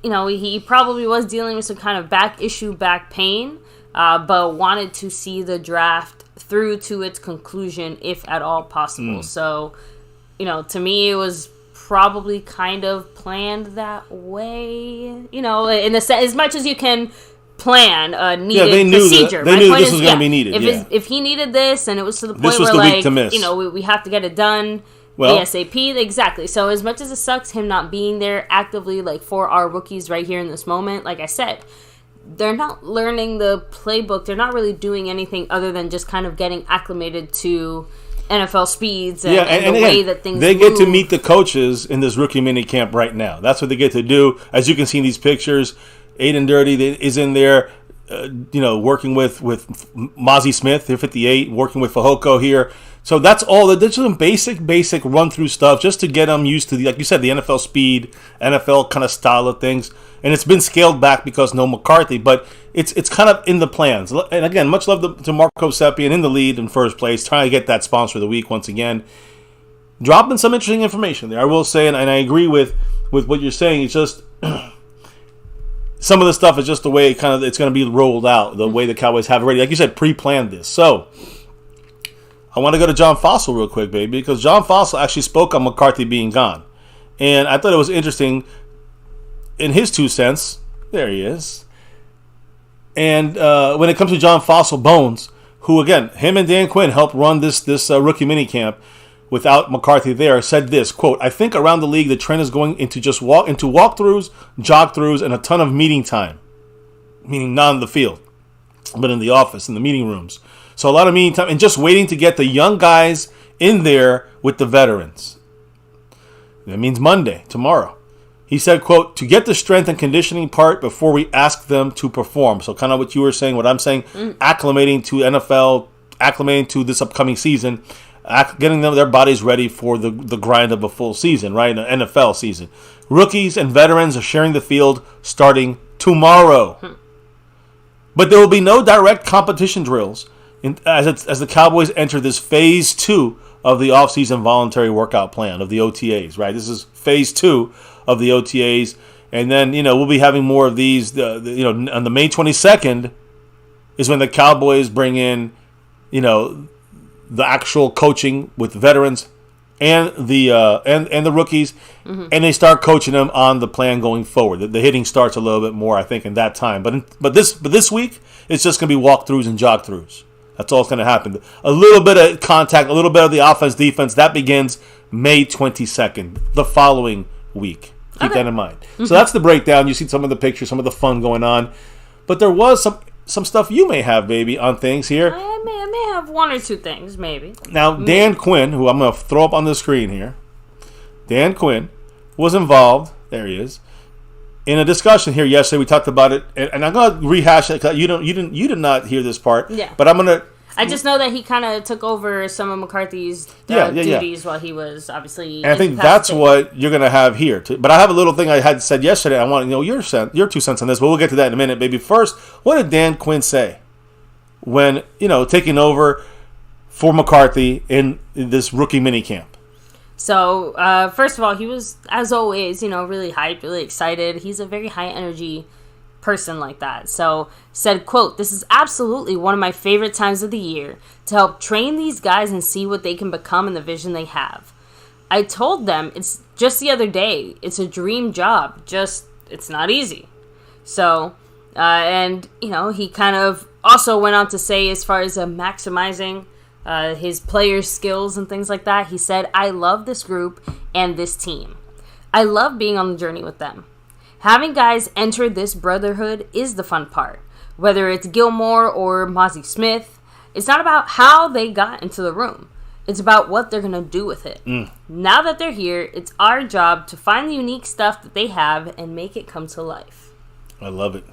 he probably was dealing with some kind of back pain, but wanted to see the draft through to its conclusion, if at all possible. So, to me, it was probably kind of planned that way. In the sense, as much as you can plan a needed procedure. They knew this was going to be needed. If he needed this, and it was to the point this was where, the week to miss. we have to get it done. ASAP, exactly. So as much as it sucks him not being there actively, for our rookies right here in this moment, like I said, they're not learning the playbook. They're not really doing anything other than just kind of getting acclimated to NFL speeds and the way that things they get to meet the coaches in this rookie mini camp right now. That's what they get to do. As you can see in these pictures, Aiden Dirty is in there, working with Mozzie Smith, 58, working with Fehoko here. So that's all. There's some basic run-through stuff just to get them used to, like you said, the NFL speed, NFL kind of style of things. And it's been scaled back because no McCarthy, but it's kind of in the plans. And again, much love to Mark Hovsepian in the lead in first place, trying to get that sponsor of the week once again. Dropping some interesting information there, I will say, and I agree with what you're saying. It's just some of the stuff is just the way it's going to be rolled out, the way the Cowboys have already, like you said, pre-planned this. So I want to go to John Fossil real quick, baby, because John Fossil actually spoke on McCarthy being gone. And I thought it was interesting in his 2 cents. There he is. And when it comes to John Fossil Bones, who, again, him and Dan Quinn helped run this rookie minicamp without McCarthy there, said this, quote, "I think around the league the trend is going into just walkthroughs, jog-throughs, and a ton of meeting time." Meaning not on the field, but in the office, in the meeting rooms. So a lot of meeting time and just waiting to get the young guys in there with the veterans. That means Monday, tomorrow. He said, quote, "To get the strength and conditioning part before we ask them to perform." So kind of what you were saying, what I'm saying, acclimating to NFL, acclimating to this upcoming season, getting their bodies ready for the grind of a full season, right? An NFL season. Rookies and veterans are sharing the field starting tomorrow. But there will be no direct competition drills as the Cowboys enter this phase 2 of the offseason voluntary workout plan, of the OTAs, right? This is phase 2 of the OTAs. And then, we'll be having more of these, on the May 22nd is when the Cowboys bring in, the actual coaching with veterans and the and the rookies, and they start coaching them on the plan going forward. The hitting starts a little bit more, I think, in that time. But this week, it's just going to be walkthroughs and jog-throughs. That's all that's going to happen. A little bit of contact, a little bit of the offense, defense. That begins May 22nd, the following week. Keep that in mind. So that's the breakdown. You see some of the pictures, some of the fun going on. But there was some stuff you may have, baby, on things here. I may have one or two things, maybe. Now, Dan Quinn, who I'm going to throw up on the screen here, Dan Quinn was involved, there he is, in a discussion here yesterday. We talked about it, and I'm going to rehash it. You did not hear this part. Yeah. But I'm going to... I just know that he kind of took over some of McCarthy's duties while he was obviously. And I think that's what you're going to have here. But I have a little thing I had said yesterday. I want to know your 2 cents on this, but we'll get to that in a minute, baby. First, what did Dan Quinn say when taking over for McCarthy in this rookie minicamp? So first of all, he was, as always, really hyped, really excited. He's a very high energy person like that. So said, quote, "This is absolutely one of my favorite times of the year to help train these guys and see what they can become and the vision they have. I told them it's just the other day, it's a dream job, just it's not easy." So and he kind of also went on to say, as far as maximizing his players' skills and things like that, he said, "I love this group and this team. I love being on the journey with them. Having guys enter this brotherhood is the fun part. Whether it's Gilmore or Mozzie Smith, it's not about how they got into the room. It's about what they're going to do with it. Now that they're here, it's our job to find the unique stuff that they have and make it come to life." I love it.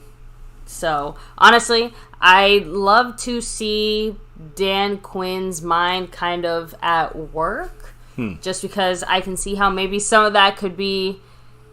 So, honestly, I love to see Dan Quinn's mind kind of at work, just because I can see how maybe some of that could be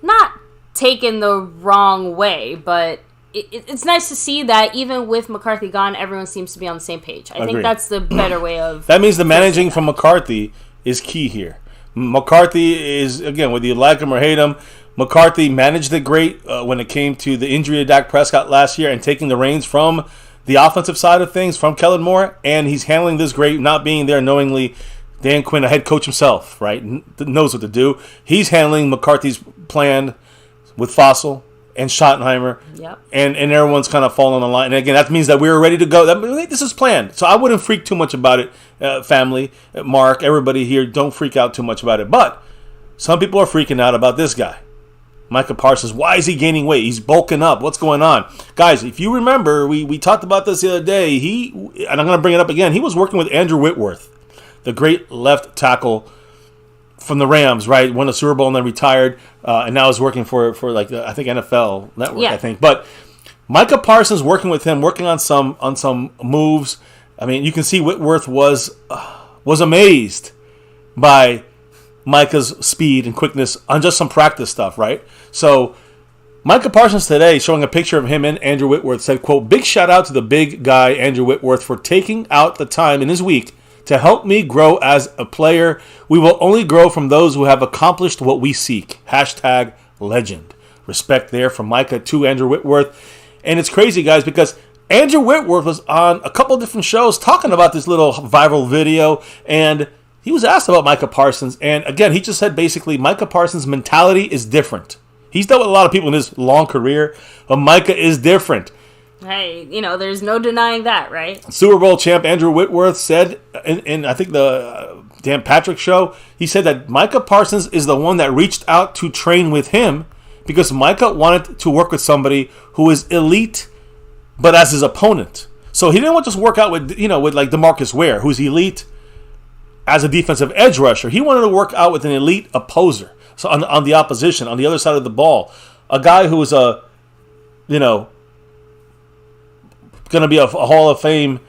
not taken the wrong way, but it's nice to see that even with McCarthy gone, everyone seems to be on the same page. I think that's the better way of... That means the managing from McCarthy is key here. McCarthy is, again, whether you like him or hate him, McCarthy managed it great when it came to the injury of Dak Prescott last year and taking the reins from the offensive side of things from Kellen Moore, and he's handling this great, not being there knowingly. Dan Quinn, a head coach himself, right, knows what to do. He's handling McCarthy's plan with Fossil and Schottenheimer, and everyone's kind of falling on line. And again, that means that we're ready to go. This is planned. So I wouldn't freak too much about it, family, Mark, everybody here. Don't freak out too much about it. But some people are freaking out about this guy, Micah Parsons. Why is he gaining weight? He's bulking up. What's going on? Guys, if you remember, we talked about this the other day. And I'm going to bring it up again, he was working with Andrew Whitworth, the great left tackle from the Rams, right? Won a Super Bowl and then retired, and now is working for like I think NFL Network, I think. But Micah Parsons working with him, working on some moves. I mean, you can see Whitworth was amazed by Micah's speed and quickness on just some practice stuff, right? So Micah Parsons today, showing a picture of him and Andrew Whitworth, said, quote, "Big shout out to the big guy Andrew Whitworth for taking out the time in his week to help me grow as a player. We will only grow from those who have accomplished what we seek. Hashtag legend." Respect there from Micah to Andrew Whitworth. And it's crazy, guys, because Andrew Whitworth was on a couple different shows talking about this little viral video, and he was asked about Micah Parsons. And again, he just said basically Micah Parsons' mentality is different. He's dealt with a lot of people in his long career, but Micah is different. Hey, there's no denying that, right? Super Bowl champ Andrew Whitworth said in I think the Dan Patrick show, he said that Micah Parsons is the one that reached out to train with him because Micah wanted to work with somebody who is elite, but as his opponent. So he didn't want to just work out with like DeMarcus Ware, who's elite as a defensive edge rusher. He wanted to work out with an elite opposer, so on the opposition, on the other side of the ball, a guy who was going to be a Hall of Fame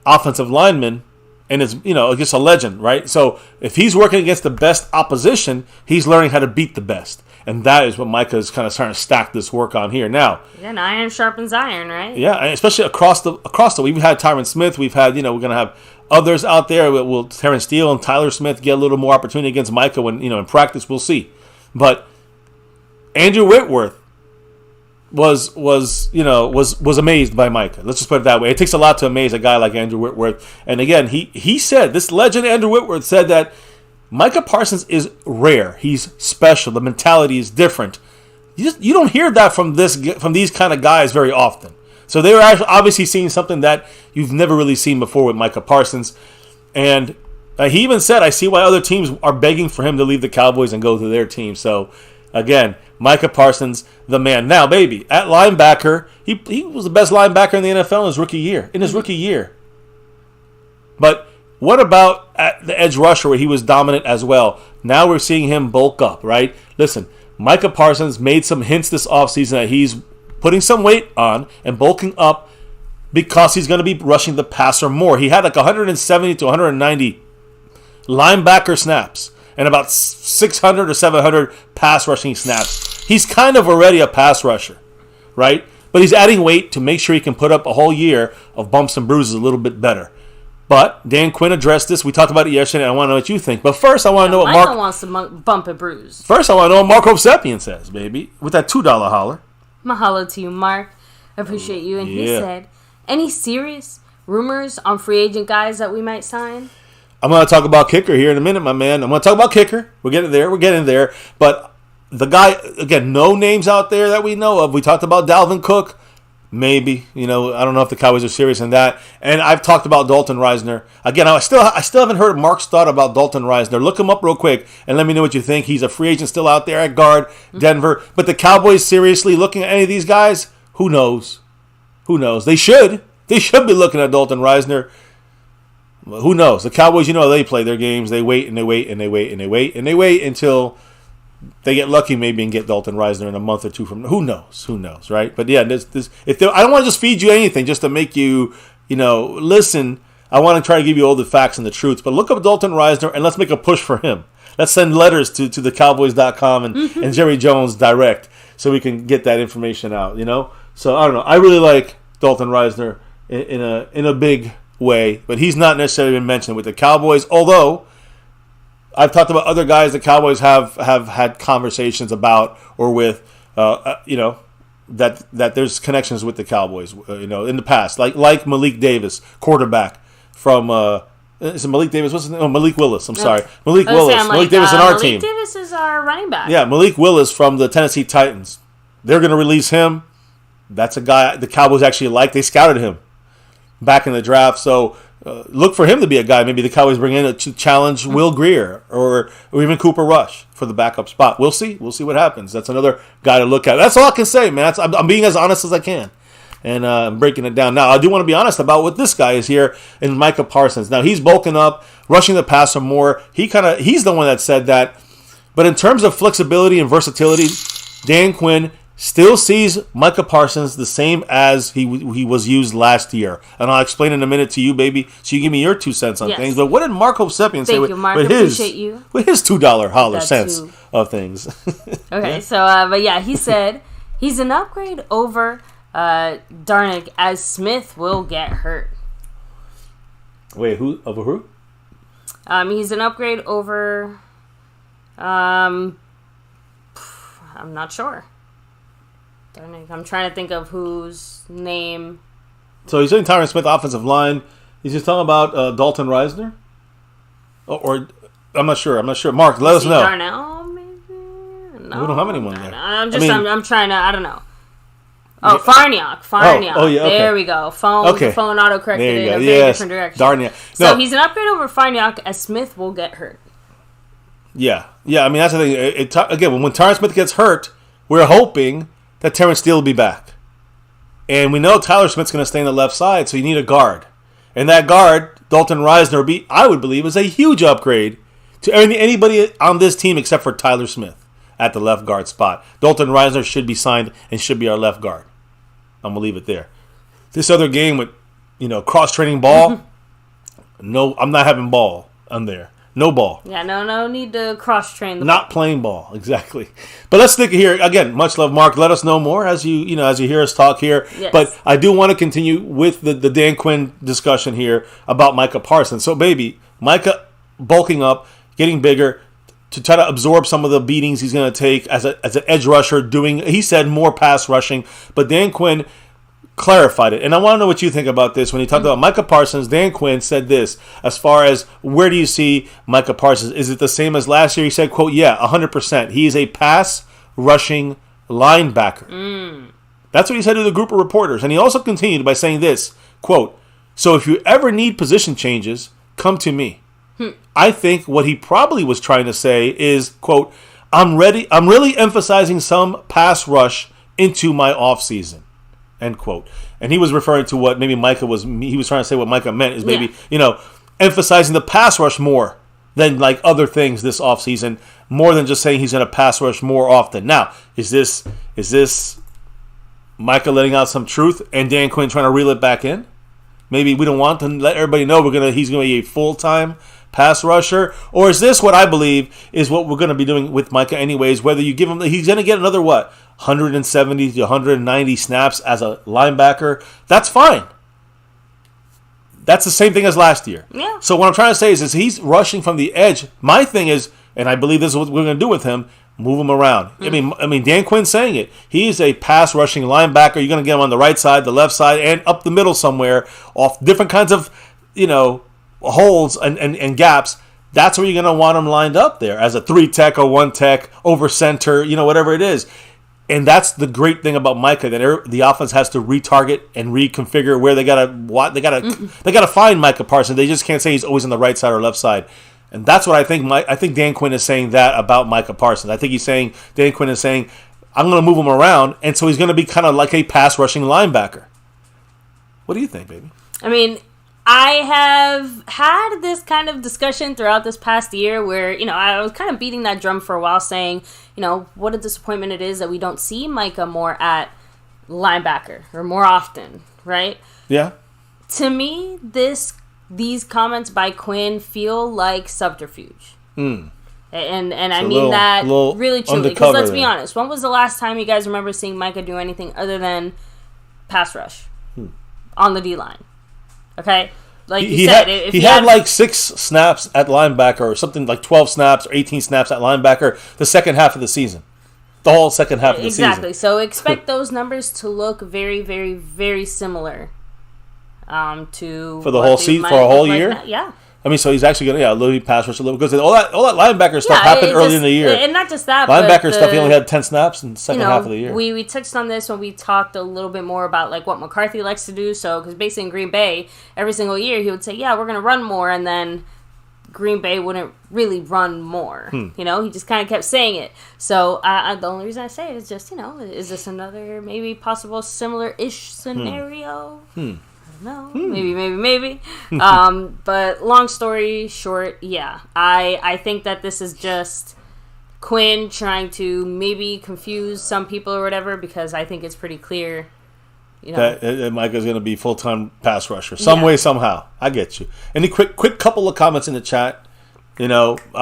offensive lineman and is, just a legend, right? So if he's working against the best opposition, he's learning how to beat the best. And that is what Micah is kind of starting to stack this work on here now. Yeah, and iron sharpens iron, right? Yeah, and especially across the we've had Tyron Smith, we've had, we're going to have others out there. Will Terrence Steele and Tyler Smith get a little more opportunity against Micah when, in practice? We'll see. But Andrew Whitworth was amazed by Micah. Let's just put it that way. It takes a lot to amaze a guy like Andrew Whitworth. And again, he said, this legend Andrew Whitworth said that Micah Parsons is rare. He's special. The mentality is different. You don't hear that from these kind of guys very often. So they were obviously seeing something that you've never really seen before with Micah Parsons. And he even said, I see why other teams are begging for him to leave the Cowboys and go to their team. So, again, Micah Parsons, the man. Now, baby, at linebacker, he was the best linebacker in the NFL in his rookie year. But what about at the edge rusher where he was dominant as well? Now we're seeing him bulk up, right? Listen, Micah Parsons made some hints this offseason that he's putting some weight on and bulking up because he's going to be rushing the passer more. He had like 170 to 190 linebacker snaps and about 600 or 700 pass rushing snaps. He's kind of already a pass rusher, right? But he's adding weight to make sure he can put up a whole year of bumps and bruises a little bit better. But Dan Quinn addressed this. We talked about it yesterday. And I want to know what you think. But first, I want to know what Micah wants to bump and bruise. First, I want to know what Mark Hovsepian says, baby, with that $2 holler. Mahalo to you, Mark. I appreciate you. And he said, any serious rumors on free agent guys that we might sign? I'm going to talk about kicker here in a minute, my man. I'm going to talk about kicker. We're getting there. But the guy, again, no names out there that we know of. We talked about Dalvin Cook. Maybe. I don't know if the Cowboys are serious in that. And I've talked about Dalton Reisner. Again, I still haven't heard Mark's thought about Dalton Reisner. Look him up real quick and let me know what you think. He's a free agent still out there at guard, Denver. But the Cowboys seriously looking at any of these guys? Who knows? They should. They should be looking at Dalton Reisner. Who knows? The Cowboys, they play their games. They wait and they wait and they wait and they wait and they wait until they get lucky maybe and get Dalton Reisner in a month or two from now. Who knows, right? But yeah, I don't want to just feed you anything just to make you, listen. I want to try to give you all the facts and the truths. But look up Dalton Reisner and let's make a push for him. Let's send letters to the Cowboys.com and Jerry Jones direct so we can get that information out, So I don't know. I really like Dalton Reisner in a big way, but he's not necessarily been mentioned with the Cowboys, although I've talked about other guys the Cowboys have had conversations about or with, that there's connections with the Cowboys, in the past, like Malik Davis, quarterback from, is it Malik Davis? What's his name? Oh, Malik Willis. I'm sorry. Malik Willis. Malik Davis on our team. Malik Davis is our running back. Yeah, Malik Willis from the Tennessee Titans. They're going to release him. That's a guy the Cowboys actually like. They scouted him back in the draft, so look for him to be a guy. Maybe the Cowboys bring in to challenge Will Greer or even Cooper Rush for the backup spot. We'll see. We'll see what happens. That's another guy to look at. That's all I can say, man. I'm being as honest as I can, and I'm breaking it down. Now, I do want to be honest about what this guy is here in Micah Parsons. Now, he's bulking up, rushing the passer more. He's the one that said that. But in terms of flexibility and versatility, Dan Quinn still sees Micah Parsons the same as he was used last year. And I'll explain in a minute to you, baby, so you give me your 2 cents on things. But what did Mark Hovsepian say with his $2 holler cents of things? Okay, so, but yeah, he said he's an upgrade over Darnick as Smith will get hurt. Wait, over who? He's an upgrade over, I'm not sure. I'm trying to think of whose name. So he's saying Tyron Smith, offensive line. He's just talking about Dalton Reisner? Or I'm not sure. Mark, let us know. Darnell, maybe? No. We don't have anyone there. I'm trying to, I don't know. Oh, Farniok. Oh, yeah, okay. There we go. Phone auto-corrected in a very different direction. Darniak. No. So he's an upgrade over Farniok as Smith will get hurt. Yeah. I mean, that's the thing. Again, when Tyron Smith gets hurt, we're hoping that Terrence Steele will be back. And we know Tyler Smith's going to stay on the left side, so you need a guard. And that guard, Dalton Reisner, I would believe, is a huge upgrade to anybody on this team except for Tyler Smith at the left guard spot. Dalton Reisner should be signed and should be our left guard. I'm going to leave it there. This other game with, cross-training ball, no, I'm not having ball on there. No ball. Yeah, no need to cross-train the Not playing ball, exactly. But let's stick here. Again, much love, Mark. Let us know more as you hear us talk here. Yes. But I do want to continue with the Dan Quinn discussion here about Micah Parsons. So, baby, Micah bulking up, getting bigger. to try to absorb some of the beatings he's going to take as an edge rusher doing, he said, more pass rushing. But Dan Quinn clarified it. And I want to know what you think about this. When he talked about Micah Parsons, Dan Quinn said this, as far as where do you see Micah Parsons? Is it the same as last year? He said, quote, yeah, 100%. He is a pass rushing linebacker. That's what he said to the group of reporters. And he also continued by saying this, quote, so if you ever need position changes, come to me. I think what he probably was trying to say is, quote, I'm really emphasizing some pass rush into my offseason, end quote. And he was referring to what maybe he was trying to say what Micah meant is maybe, emphasizing the pass rush more than like other things this offseason, more than just saying he's going to pass rush more often. Now, is this Micah letting out some truth and Dan Quinn trying to reel it back in? Maybe we don't want to let everybody know he's going to be a full-time pass rusher, or is this what I believe is what we're going to be doing with Micah anyways? Whether you give him, he's going to get another 170 to 190 snaps as a linebacker. That's fine. That's the same thing as last year. Yeah. So what I'm trying to say is he's rushing from the edge. My thing is, and I believe this is what we're going to do with him, move him around. I mean, Dan Quinn's saying it. He's a pass rushing linebacker. You're going to get him on the right side, the left side, and up the middle somewhere, off different kinds of, holes and gaps. That's where you're going to want him lined up there as a 3-tech or 1-tech over center, whatever it is. And that's the great thing about Micah, that the offense has to retarget and reconfigure where they gotta find Micah Parsons. They just can't say he's always on the right side or left side. And that's what I think. I think Dan Quinn is saying that about Micah Parsons. I think Dan Quinn is saying, I'm going to move him around, and so he's going to be kind of like a pass rushing linebacker. What do you think, baby? I mean, I have had this kind of discussion throughout this past year where, I was kind of beating that drum for a while saying, what a disappointment it is that we don't see Micah more at linebacker or more often, right? Yeah. To me, these comments by Quinn feel like subterfuge. And I mean that really truly. Because let's be honest, when was the last time you guys remember seeing Micah do anything other than pass rush on the D-line? Okay? Like you said, he had like 6 snaps at linebacker or something like 12 snaps or 18 snaps at linebacker the second half of the season. The whole second half of the season. Exactly. So expect those numbers to look very, very, very similar to for the whole season, for a whole year. Like yeah. I mean, so he's actually going to literally pass rush a little because all that linebacker stuff happened early in the year. And not just that, linebacker stuff. He only had 10 snaps in the second half of the year. We touched on this when we talked a little bit more about like what McCarthy likes to do. So, because basically in Green Bay, every single year he would say, "Yeah, we're going to run more," and then Green Bay wouldn't really run more. He just kind of kept saying it. So the only reason I say it is just is this another maybe possible similar-ish scenario? No, maybe. But long story short, yeah, I think that this is just Quinn trying to maybe confuse some people or whatever, because I think it's pretty clear, that Micah's going to be full-time pass rusher some way, somehow. I get you. Any quick couple of comments in the chat? I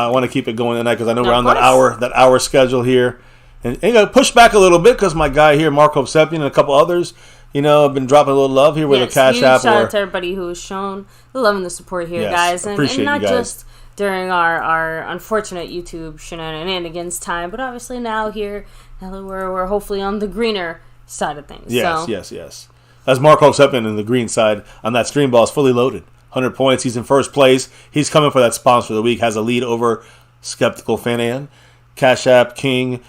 want to keep it going tonight because I know we're on that hour schedule here, and push back a little bit because my guy here, Marco Sepian, and a couple others. I've been dropping a little love here with a Cash App. Shout out to everybody who has shown the love and the support here, guys. And not just during our unfortunate YouTube shenanigans time, but obviously now that we're hopefully on the greener side of things. Yes. As Marco Seppin in the green side on that stream ball is fully loaded. 100 points. He's in first place. He's coming for that sponsor of the week. Has a lead over Skeptical Fan Cash App King,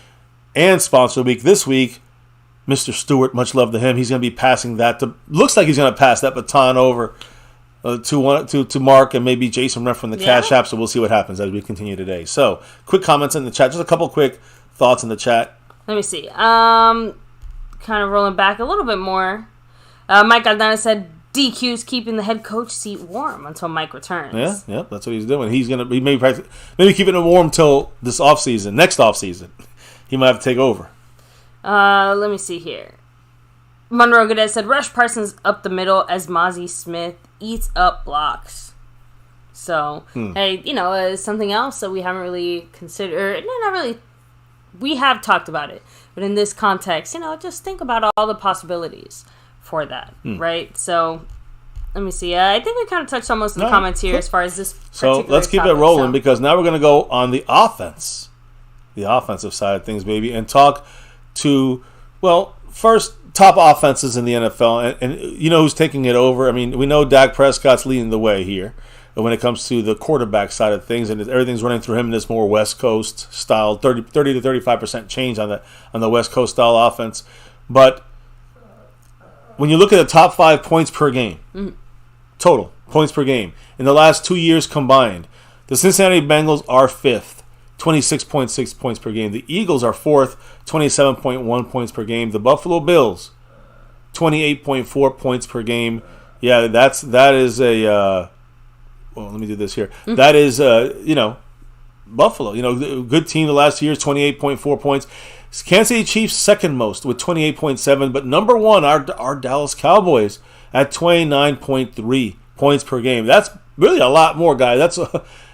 and sponsor of the week this week, Mr. Stewart, much love to him. He's going to be passing that. Looks like he's going to pass that baton over to Mark and maybe Jason Ruff from the Cash App. So we'll see what happens as we continue today. So quick comments in the chat. Just a couple quick thoughts in the chat. Let me see. Kind of rolling back a little bit more. Mike Aldana said DQ's keeping the head coach seat warm until Mike returns. Yeah, that's what he's doing. He's going to be maybe keeping it warm till this offseason, next offseason. He might have to take over. Let me see here. Monroe Godet said, rush Parsons up the middle as Mozzie Smith eats up blocks. So, hey, something else that we haven't really considered. No, not really. We have talked about it. But in this context, just think about all the possibilities for that, right? So, let me see. I think we kind of touched on most of the comments here as far as this. So let's keep it rolling because now we're going to go on the offense, the offensive side of things, baby, and talk to, well, first, top offenses in the NFL, and you know who's taking it over. I mean, we know Dak Prescott's leading the way here when it comes to the quarterback side of things, and everything's running through him in this more West Coast style, 30 to 35% change on the West Coast style offense. But when you look at the top 5 points per game, total points per game, in the last 2 years combined, the Cincinnati Bengals are 5th, 26.6 points per game. The Eagles are 4th, 27.1 points per game. The Buffalo Bills, 28.4 points per game. Yeah, that is a well, let me do this here. That is Buffalo, good team the last 2 years, 28.4 points. Kansas City Chiefs second most with 28.7, but number one our Dallas Cowboys at 29.3 points per game. That's really a lot more, guys.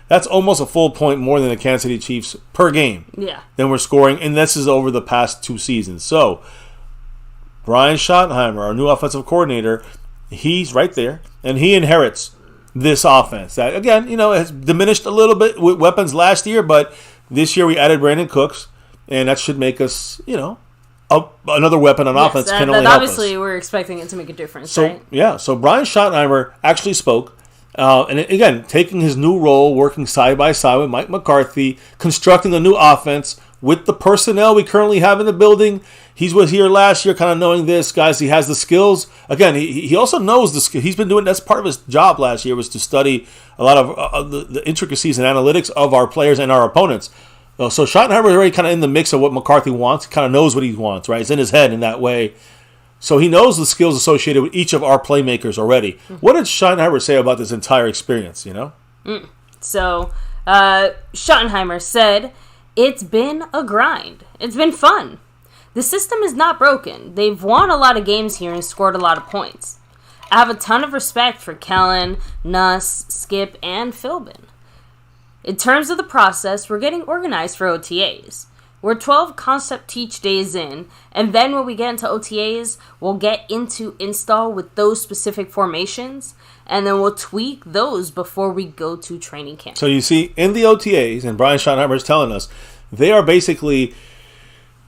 That's almost a full point more than the Kansas City Chiefs per game. Yeah. Than we're scoring, and this is over the past 2 seasons. So Brian Schottenheimer, our new offensive coordinator, he's right there, and he inherits this offense that, again, has diminished a little bit with weapons last year, but this year we added Brandon Cooks, and that should make us, another weapon on offense can only help us. Obviously, we're expecting it to make a difference, right? Yeah, so Brian Schottenheimer actually spoke, and again, taking his new role, working side by side with Mike McCarthy, constructing a new offense with the personnel we currently have in the building. He was here last year, kind of knowing this, guys. He has the skills. Again, he also knows the skill. He's been doing, that's part of his job last year, was to study a lot of the intricacies and analytics of our players and our opponents. So Schottenheimer is already kind of in the mix of what McCarthy wants. He kind of knows what he wants, right? It's in his head in that way. So he knows the skills associated with each of our playmakers already. What did Schottenheimer say about this entire experience, So Schottenheimer said, "It's been a grind. It's been fun. The system is not broken. They've won a lot of games here and scored a lot of points. I have a ton of respect for Kellen, Nuss, Skip, and Philbin. In terms of the process, we're getting organized for OTAs. We're 12 concept teach days in, and then when we get into OTAs, we'll get into install with those specific formations, and then we'll tweak those before we go to training camp." So you see, in the OTAs, and Brian Schottenheimer is telling us, they are basically,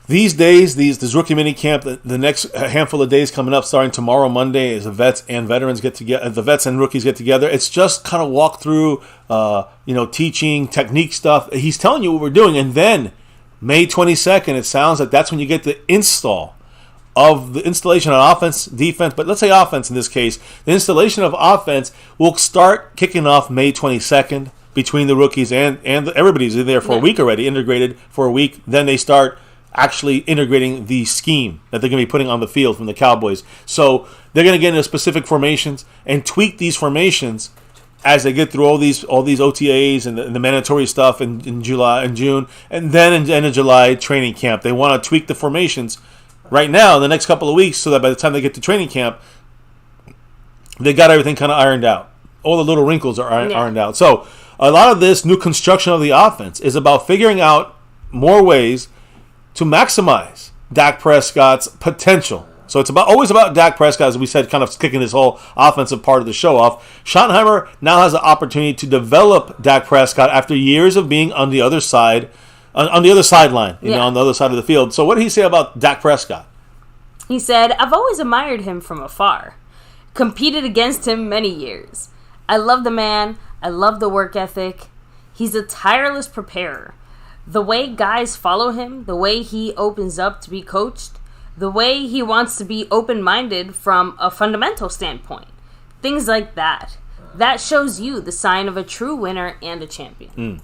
these days, this rookie mini camp, the next handful of days coming up, starting tomorrow, Monday, as the vets and veterans get together, the vets and rookies get together. It's just kind of walk through, teaching, technique stuff. He's telling you what we're doing, and then May 22nd, it sounds like that's when you get the install of the installation on offense, defense, but let's say offense in this case. The installation of offense will start kicking off May 22nd between the rookies and everybody's in there for a week already, integrated for a week. Then they start actually integrating the scheme that they're going to be putting on the field from the Cowboys. So they're going to get into specific formations and tweak these formations as they get through all these OTAs and the mandatory stuff in July and June, and then in the end of July training camp. They want to tweak the formations right now in the next couple of weeks so that by the time they get to training camp, they got everything kind of ironed out. All the little wrinkles are ironed out. So a lot of this new construction of the offense is about figuring out more ways to maximize Dak Prescott's potential. So it's always about Dak Prescott, as we said, kind of kicking this whole offensive part of the show off. Schottenheimer now has the opportunity to develop Dak Prescott after years of being on the other side, on the other sideline, on the other side of the field. So what did he say about Dak Prescott? He said, "I've always admired him from afar. Competed against him many years. I love the man. I love the work ethic. He's a tireless preparer. The way guys follow him, the way he opens up to be coached, the way he wants to be open-minded from a fundamental standpoint. Things like that. That shows you the sign of a true winner and a champion."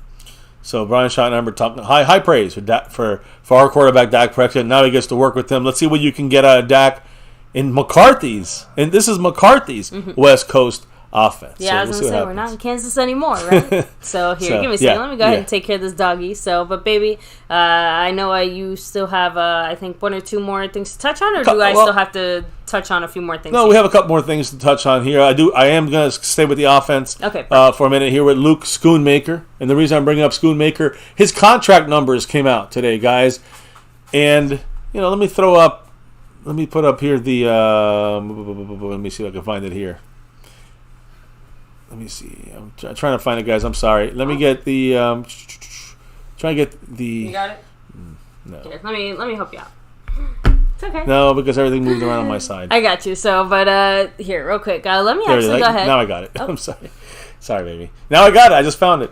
So Brian Schottenheimer talking high praise for our quarterback Dak Prescott. Now he gets to work with him. Let's see what you can get out of Dak in McCarthy's, and this is McCarthy's West Coast offense. Yeah, I was going to say, we're not in Kansas anymore, right? So here, give me a second. Let me go ahead and take care of this doggy. So, but baby, I know you still have, I think, one or two more things to touch on, or do I still have to touch on a few more things? No, we have a couple more things to touch on here. I am going to stay with the offense for a minute here with Luke Schoonmaker. And the reason I'm bringing up Schoonmaker, his contract numbers came out today, guys. And, let me put up here the, let me see if I can find it here. let me see. I'm trying to find it, guys. I'm sorry. Let me get the. Trying to get the. You got it. No. Here, let me help you out. It's okay. No, because everything moved around on my side. I got you. So, but here, real quick. Let me actually go ahead. Now I got it. Oh. I'm sorry. Sorry, baby. Now I got it. I just found it.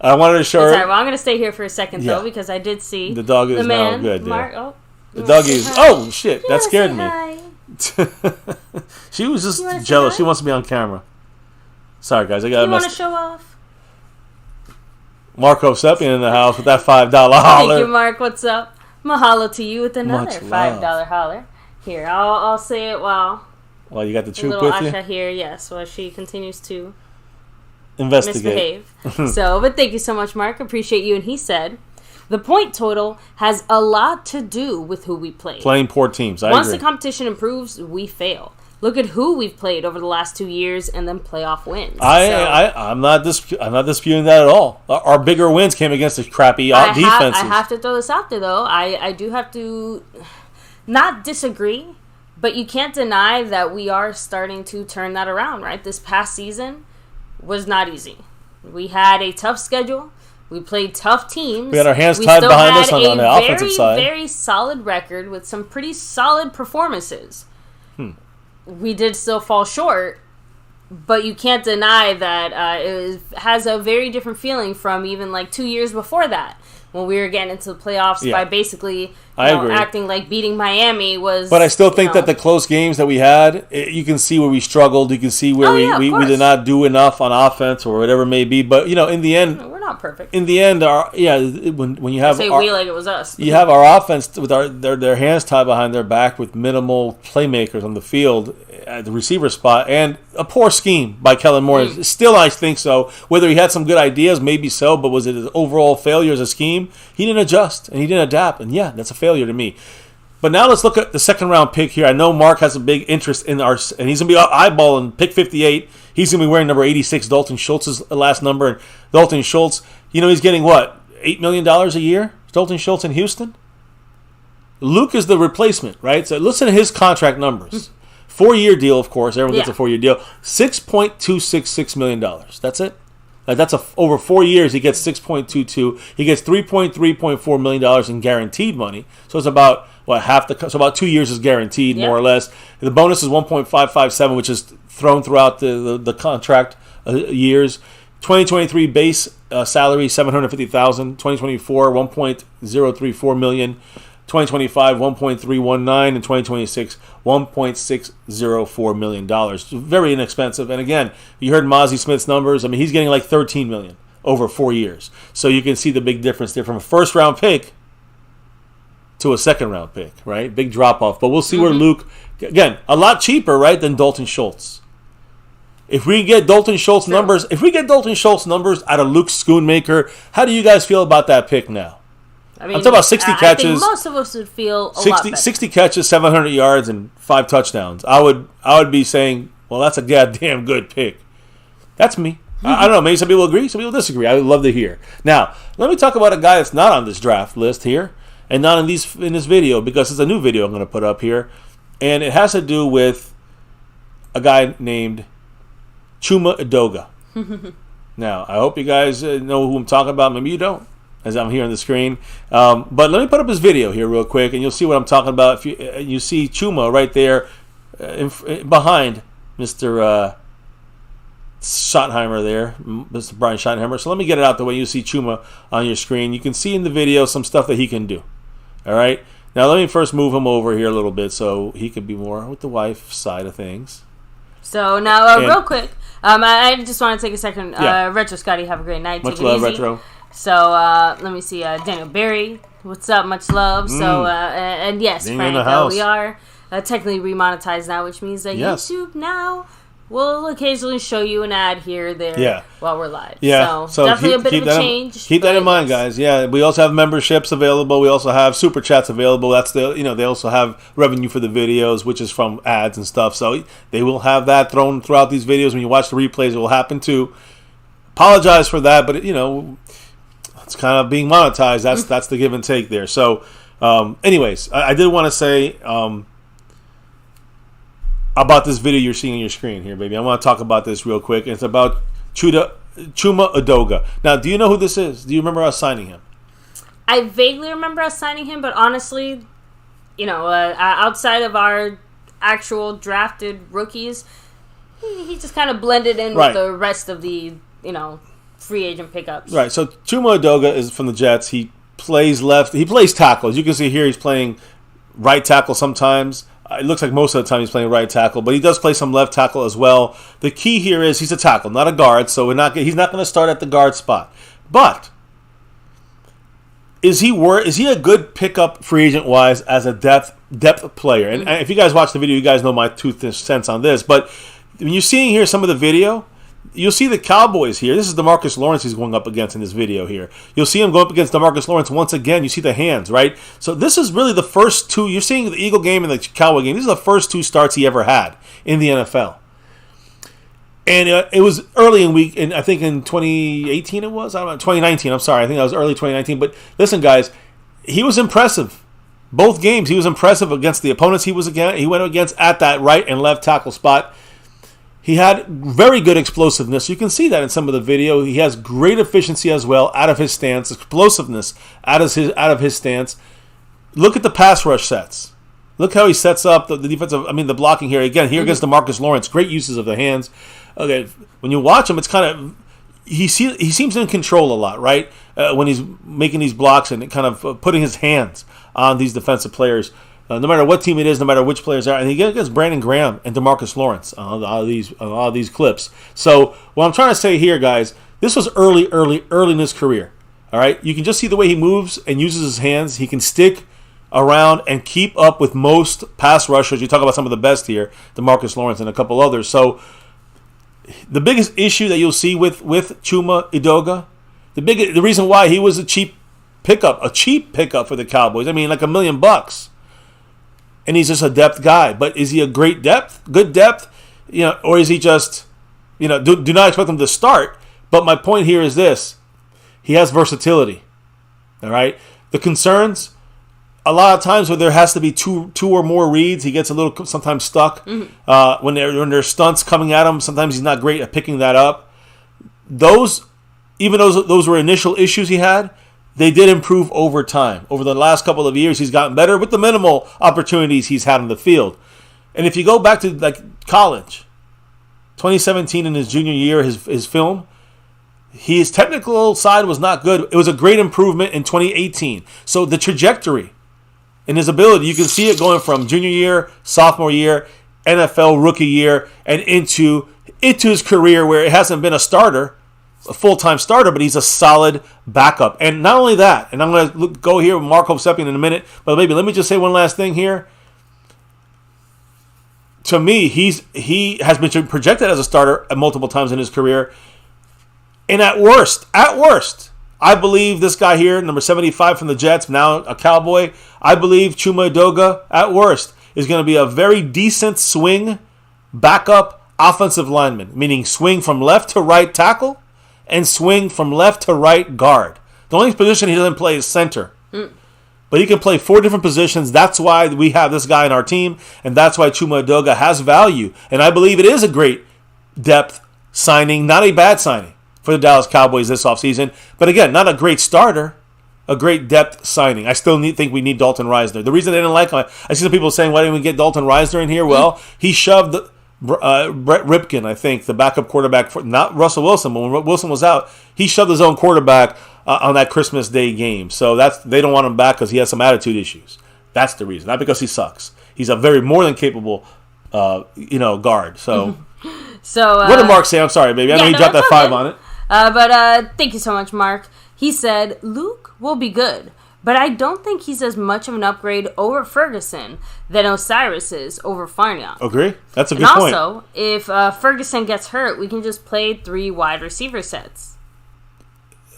I wanted to show her. Sorry, well, I'm going to stay here for a second, though, Yeah. because I did see The dog is the man, now good. Mark. Yeah. Oh, The dog is. Oh shit! You That wanna scared say me. hi? She was You wanna just say jealous. hi? She wants to be on camera. Sorry, guys. I got You want to messed. show off? Marco Seppian in the house with that $5 Thank holler. you, Mark. What's up? Mahalo to you with another Much $5 love. holler. Here, I'll say it while Well, you got the a troop little with you. Asha here. Yes, while she continues to Investigate. misbehave. But thank you so much, Mark. Appreciate you. And he said, the point total has a lot to do with who we play. Playing poor teams. I Once agree. the competition improves, we fail. Look at who we've played over the last 2 years and then playoff wins. I'm not disputing that at all. Our bigger wins came against the crappy defenses. I have to throw this out there, though. I do have to not disagree, but you can't deny that we are starting to turn that around, right? This past season was not easy. We had a tough schedule. We played tough teams. We had our hands tied behind us on the offensive side. Very solid record with some pretty solid performances. We did still fall short, but you can't deny that it has a very different feeling from even like 2 years before that, when we were getting into the playoffs by basically acting like beating Miami was. But I still think that the close games that we had, you can see where we struggled. You can see where we did not do enough on offense or whatever it may be. But in the end, we're not perfect. In the end, when you have we like it was us. You have our offense with their hands tied behind their back with minimal playmakers on the field at the receiver spot and a poor scheme by Kellen Moore. Still, I think so. Whether he had some good ideas, maybe so, but was it an overall failure as a scheme? He didn't adjust and he didn't adapt, and that's a failure to me. But now let's look at the second round pick here. I know Mark has a big interest in and he's going to be eyeballing pick 58. He's going to be wearing number 86, Dalton Schultz's last number. And Dalton Schultz, he's getting what, $8 million a year? Dalton Schultz in Houston? Luke is the replacement, right? So listen to his contract numbers. 4-year deal, of course. Everyone gets a 4-year deal. $6.266 million. That's it. That's over 4 years. He gets 6.22. He gets $3.4 million in guaranteed money. So it's about so about 2 years is guaranteed, more or less. The bonus is 1.557, which is thrown throughout the contract years. 2023 base salary $750,000. 2024 $1.034 million. 2025 $1.319, and 2026 $1.604 million. Very inexpensive. And again, you heard Mozzie Smith's numbers. I mean, he's getting like $13 million over 4 years. So you can see the big difference there from a first round pick to a second round pick, right? Big drop off. But we'll see where Luke, again, a lot cheaper, right, than Dalton Schultz. If we get Dalton Schultz numbers, out of Luke Schoonmaker, how do you guys feel about that pick now? I mean, I'm talking about 60 catches. I think most of us would feel a lot better. 60 catches, 700 yards, and 5 touchdowns. I would be saying, well, that's a goddamn good pick. That's me. I don't know. Maybe some people agree, some people disagree. I would love to hear. Now, let me talk about a guy that's not on this draft list here, and not in this video, because it's a new video I'm going to put up here, and it has to do with a guy named Chuma Edoga. Now, I hope you guys know who I'm talking about. Maybe you don't, as I'm here on the screen. But let me put up his video here real quick, and you'll see what I'm talking about. If you see Chuma right there behind Mr. Schottenheimer there, Mr. Brian Schottenheimer. So let me get it out the way. You see Chuma on your screen. You can see in the video some stuff that he can do. All right? Now, let me first move him over here a little bit so he could be more with the wife side of things. So now, real quick, I just want to take a second. Retro Scotty, have a great night. Much Take love, it easy. Retro. So let me see. Daniel Berry, what's up? Much love. So and yes, Being Frank, in the house. we are technically remonetized now, which means that YouTube now will occasionally show you an ad here or there while we're live. Yeah, so definitely a bit of a change. Keep that in mind, guys. Yeah, we also have memberships available. We also have super chats available. That's they also have revenue for the videos, which is from ads and stuff. So they will have that thrown throughout these videos. When you watch the replays, it will happen too. Apologize for that, but it's kind of being monetized. That's the give and take there. So, anyways, I did want to say about this video you're seeing on your screen here, baby. I want to talk about this real quick. It's about Chuma Udoga. Now, do you know who this is? Do you remember us signing him? I vaguely remember us signing him, but honestly, outside of our actual drafted rookies, he just kind of blended in with the rest of the, free agent pickups. Right. So Chuma Udoga is from the Jets. He plays left. He plays tackle. As you can see here, he's playing right tackle sometimes. It looks like most of the time he's playing right tackle, but he does play some left tackle as well. The key here is he's a tackle, not a guard, so he's not going to start at the guard spot. But is he a good pickup free agent wise as a depth player? And if you guys watch the video, you guys know my 2 cents on this. But when you're seeing here some of the video, you'll see the Cowboys here. This is DeMarcus Lawrence he's going up against in this video here. You'll see him go up against DeMarcus Lawrence once again. You see the hands, right? So this is really the first 2. You're seeing the Eagle game and the Cowboy game. These are the first 2 starts he ever had in the NFL. And it was early I think in 2018 it was? I don't know, 2019. I'm sorry. I think that was early 2019. But listen, guys, he was impressive. Both games, he was impressive against the opponents he went against at that right and left tackle spot. He had very good explosiveness. You can see that in some of the video. He has great efficiency as well out of his stance, explosiveness out of his stance. Look at the pass rush sets. Look how he sets up the defensive. The blocking here again. Here against DeMarcus Lawrence, great uses of the hands. Okay, when you watch him, it's kind of he seems in control a lot, right? When he's making these blocks and kind of putting his hands on these defensive players. No matter what team it is, no matter which players are, and he gets Brandon Graham and DeMarcus Lawrence on all these clips. So what I'm trying to say here, guys, this was early in his career. All right, you can just see the way he moves and uses his hands. He can stick around and keep up with most pass rushers. You talk about some of the best here, DeMarcus Lawrence and a couple others. So the biggest issue that you'll see with Chuma Udoga, the reason why he was a cheap pickup for the Cowboys. Like $1 million. And he's just a depth guy. But is he a great depth? Good depth? Or is he just, do not expect him to start. But my point here is this. He has versatility. All right? The concerns, a lot of times where there has to be two or more reads, he gets a little sometimes stuck. When there's stunts coming at him, sometimes he's not great at picking that up. Those were initial issues he had. They did improve over time. Over the last couple of years, he's gotten better with the minimal opportunities he's had in the field. And if you go back to college, 2017 in his junior year, his film, his technical side was not good. It was a great improvement in 2018. So the trajectory in his ability, you can see it going from junior year, sophomore year, NFL rookie year, and into his career where it hasn't been a full-time starter, but he's a solid backup. And not only that, and I'm going to go here with Mark Hovsepian in a minute, but maybe let me just say one last thing here. To me, he has been projected as a starter multiple times in his career. And at worst, I believe this guy here, number 75 from the Jets, now a Cowboy, I believe Chuma Udoga, at worst, is going to be a very decent swing backup offensive lineman, meaning swing from left to right tackle and swing from left to right guard. The only position he doesn't play is center. But he can play 4 different positions. That's why we have this guy in our team, and that's why Chuma Udoga has value. And I believe it is a great depth signing, not a bad signing for the Dallas Cowboys this offseason. But again, not a great starter, a great depth signing. I still think we need Dalton Reisner. The reason they didn't like him, I see some people saying, why didn't we get Dalton Reisner in here? Well, he shoved Brett Ripken, I think, the backup quarterback, for not Russell Wilson, but when Wilson was out, he shoved his own quarterback on that Christmas Day game. So they don't want him back because he has some attitude issues. That's the reason, not because he sucks. He's a very more than capable, guard. So, what did Mark say? I'm sorry, baby. I know he dropped that 5 on it. But thank you so much, Mark. He said Luke will be good, but I don't think he's as much of an upgrade over Ferguson than Osiris is over Farniok. Agree. That's a good point. And also, if Ferguson gets hurt, we can just play 3 wide receiver sets.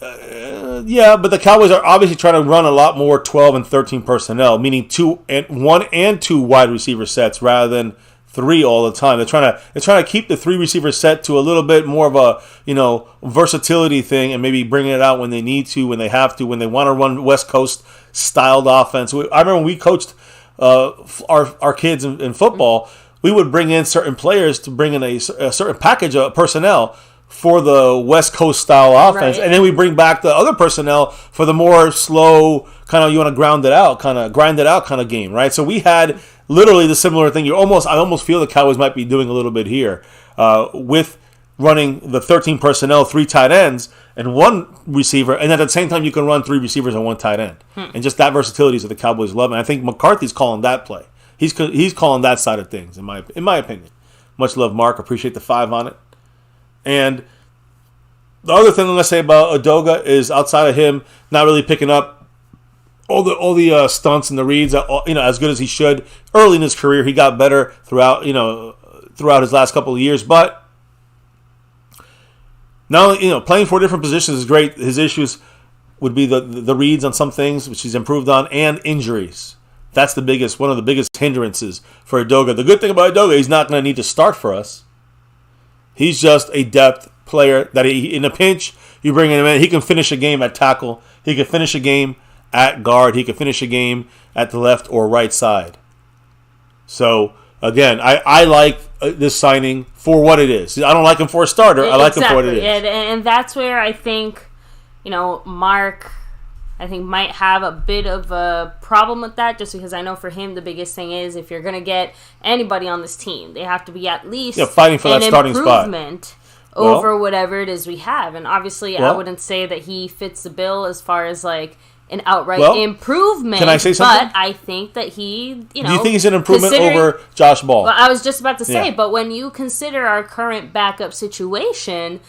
Yeah, but the Cowboys are obviously trying to run a lot more 12 and 13 personnel, meaning 1 and 2 wide receiver sets rather than 3 all the time. They're trying to keep the 3 receiver set to a little bit more of a versatility thing, and maybe bring it out when they need to, when they have to, when they want to run West Coast styled offense. I remember when we coached our kids in football, we would bring in certain players to bring in a certain package of personnel for the West Coast style offense, Right. and then we bring back the other personnel for the more slow kind of you want to grind it out kind of game, right? So we had literally the similar thing. I almost feel the Cowboys might be doing a little bit here with running the 13 personnel, 3 tight ends and 1 receiver, and at the same time you can run 3 receivers and 1 tight end, and just that versatility is what the Cowboys love. And I think McCarthy's calling that play. He's calling that side of things in my opinion. Much love, Mark. Appreciate the 5 on it. And the other thing I'm going to say about Udoga is outside of him not really picking up all the stunts and the reads, as good as he should early in his career. He got better throughout his last couple of years, but now playing 4 different positions is great. His issues would be the reads on some things, which he's improved on, and injuries. That's one of the biggest hindrances for Udoga. The good thing about Udoga, he's not going to need to start for us. He's just a depth player that in a pinch, you bring him in. He can finish a game at tackle. He can finish a game at guard. He can finish a game at the left or right side. So, again, I like this signing for what it is. I don't like him for a starter. I like him for what it is. And that's where I think, Mark, might have a bit of a problem with that, just because I know for him the biggest thing is if you're going to get anybody on this team, they have to be at least fighting for that starting spot over whatever it is we have. And obviously I wouldn't say that he fits the bill as far as like an outright improvement. Can I say something? But I think that he, Do you think he's an improvement over Josh Ball? Well, I was just about to say, but when you consider our current backup situation,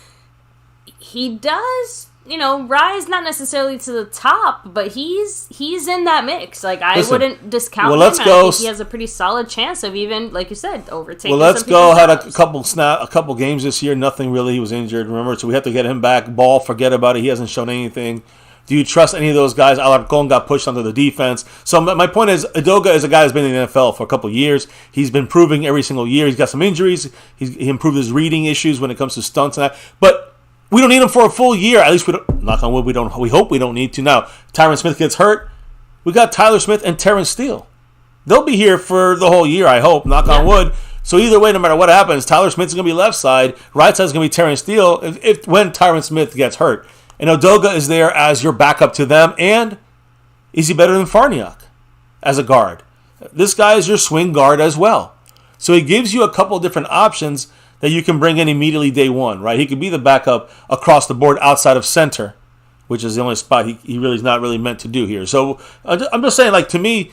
he does rise not necessarily to the top, but he's in that mix. Like I wouldn't discount him. I think he has a pretty solid chance of even, like you said, overtaking. Well, let's go. Had a couple games this year. Nothing really. He was injured. Remember, so we have to get him back. Ball, forget about it. He hasn't shown anything. Do you trust any of those guys? Alarcon got pushed onto the defense. So my point is, Udoga is a guy who's been in the NFL for a couple of years. He's been proving every single year. He's got some injuries. He improved his reading issues when it comes to stunts and that. But we don't need him for a full year. At least we don't. Knock on wood. We hope we don't need to. Now, Tyron Smith gets hurt. We got Tyler Smith and Terrence Steele. They'll be here for the whole year. I hope. Knock on wood. So either way, no matter what happens, Tyler Smith's going to be left side. Right side is going to be Terrence Steele. When Tyron Smith gets hurt, and Udoga is there as your backup to them. And is he better than Farniok as a guard? This guy is your swing guard as well. So he gives you a couple different options that you can bring in immediately day one, right? He could be the backup across the board outside of center, which is the only spot he really is not really meant to do here. So I'm just saying, like, to me,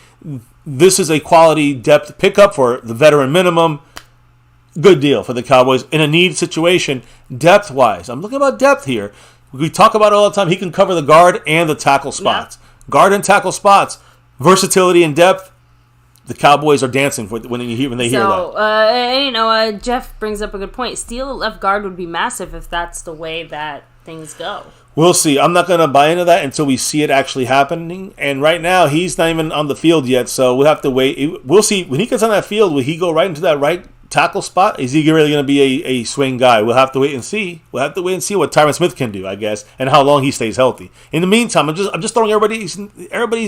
this is a quality depth pickup for the veteran minimum. Good deal for the Cowboys in a need situation, depth-wise. I'm looking about depth here. We talk about it all the time. He can cover the guard and the tackle spots. Yeah. Guard and tackle spots. Versatility and depth. The Cowboys are dancing when they hear that. Jeff brings up a good point. Steele at left guard would be massive if that's the way that things go. We'll see. I'm not going to buy into that until we see it actually happening. And right now, he's not even on the field yet, so we'll have to wait. We'll see. When he gets on that field, will he go right into that right tackle spot? Is he really going to be a swing guy? We'll have to wait and see. We'll have to wait and see what Tyron Smith can do, I guess, and how long he stays healthy. In the meantime, I'm just throwing everybody's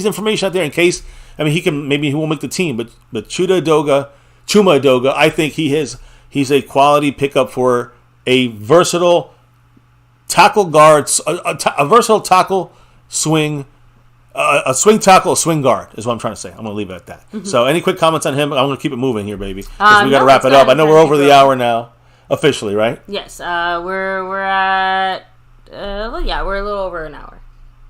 information out there in case. I mean, maybe he won't make the team, but Chuma Udoga, I think he's a quality pickup for a versatile tackle guard, a versatile tackle swing. A swing tackle, a swing guard is what I'm trying to say. I'm going to leave it at that. Mm-hmm. So any quick comments on him? I'm going to keep it moving here, baby. Because we got to wrap it up. I know we're over the hour now, officially, right? Yes. We're at, we're a little over an hour.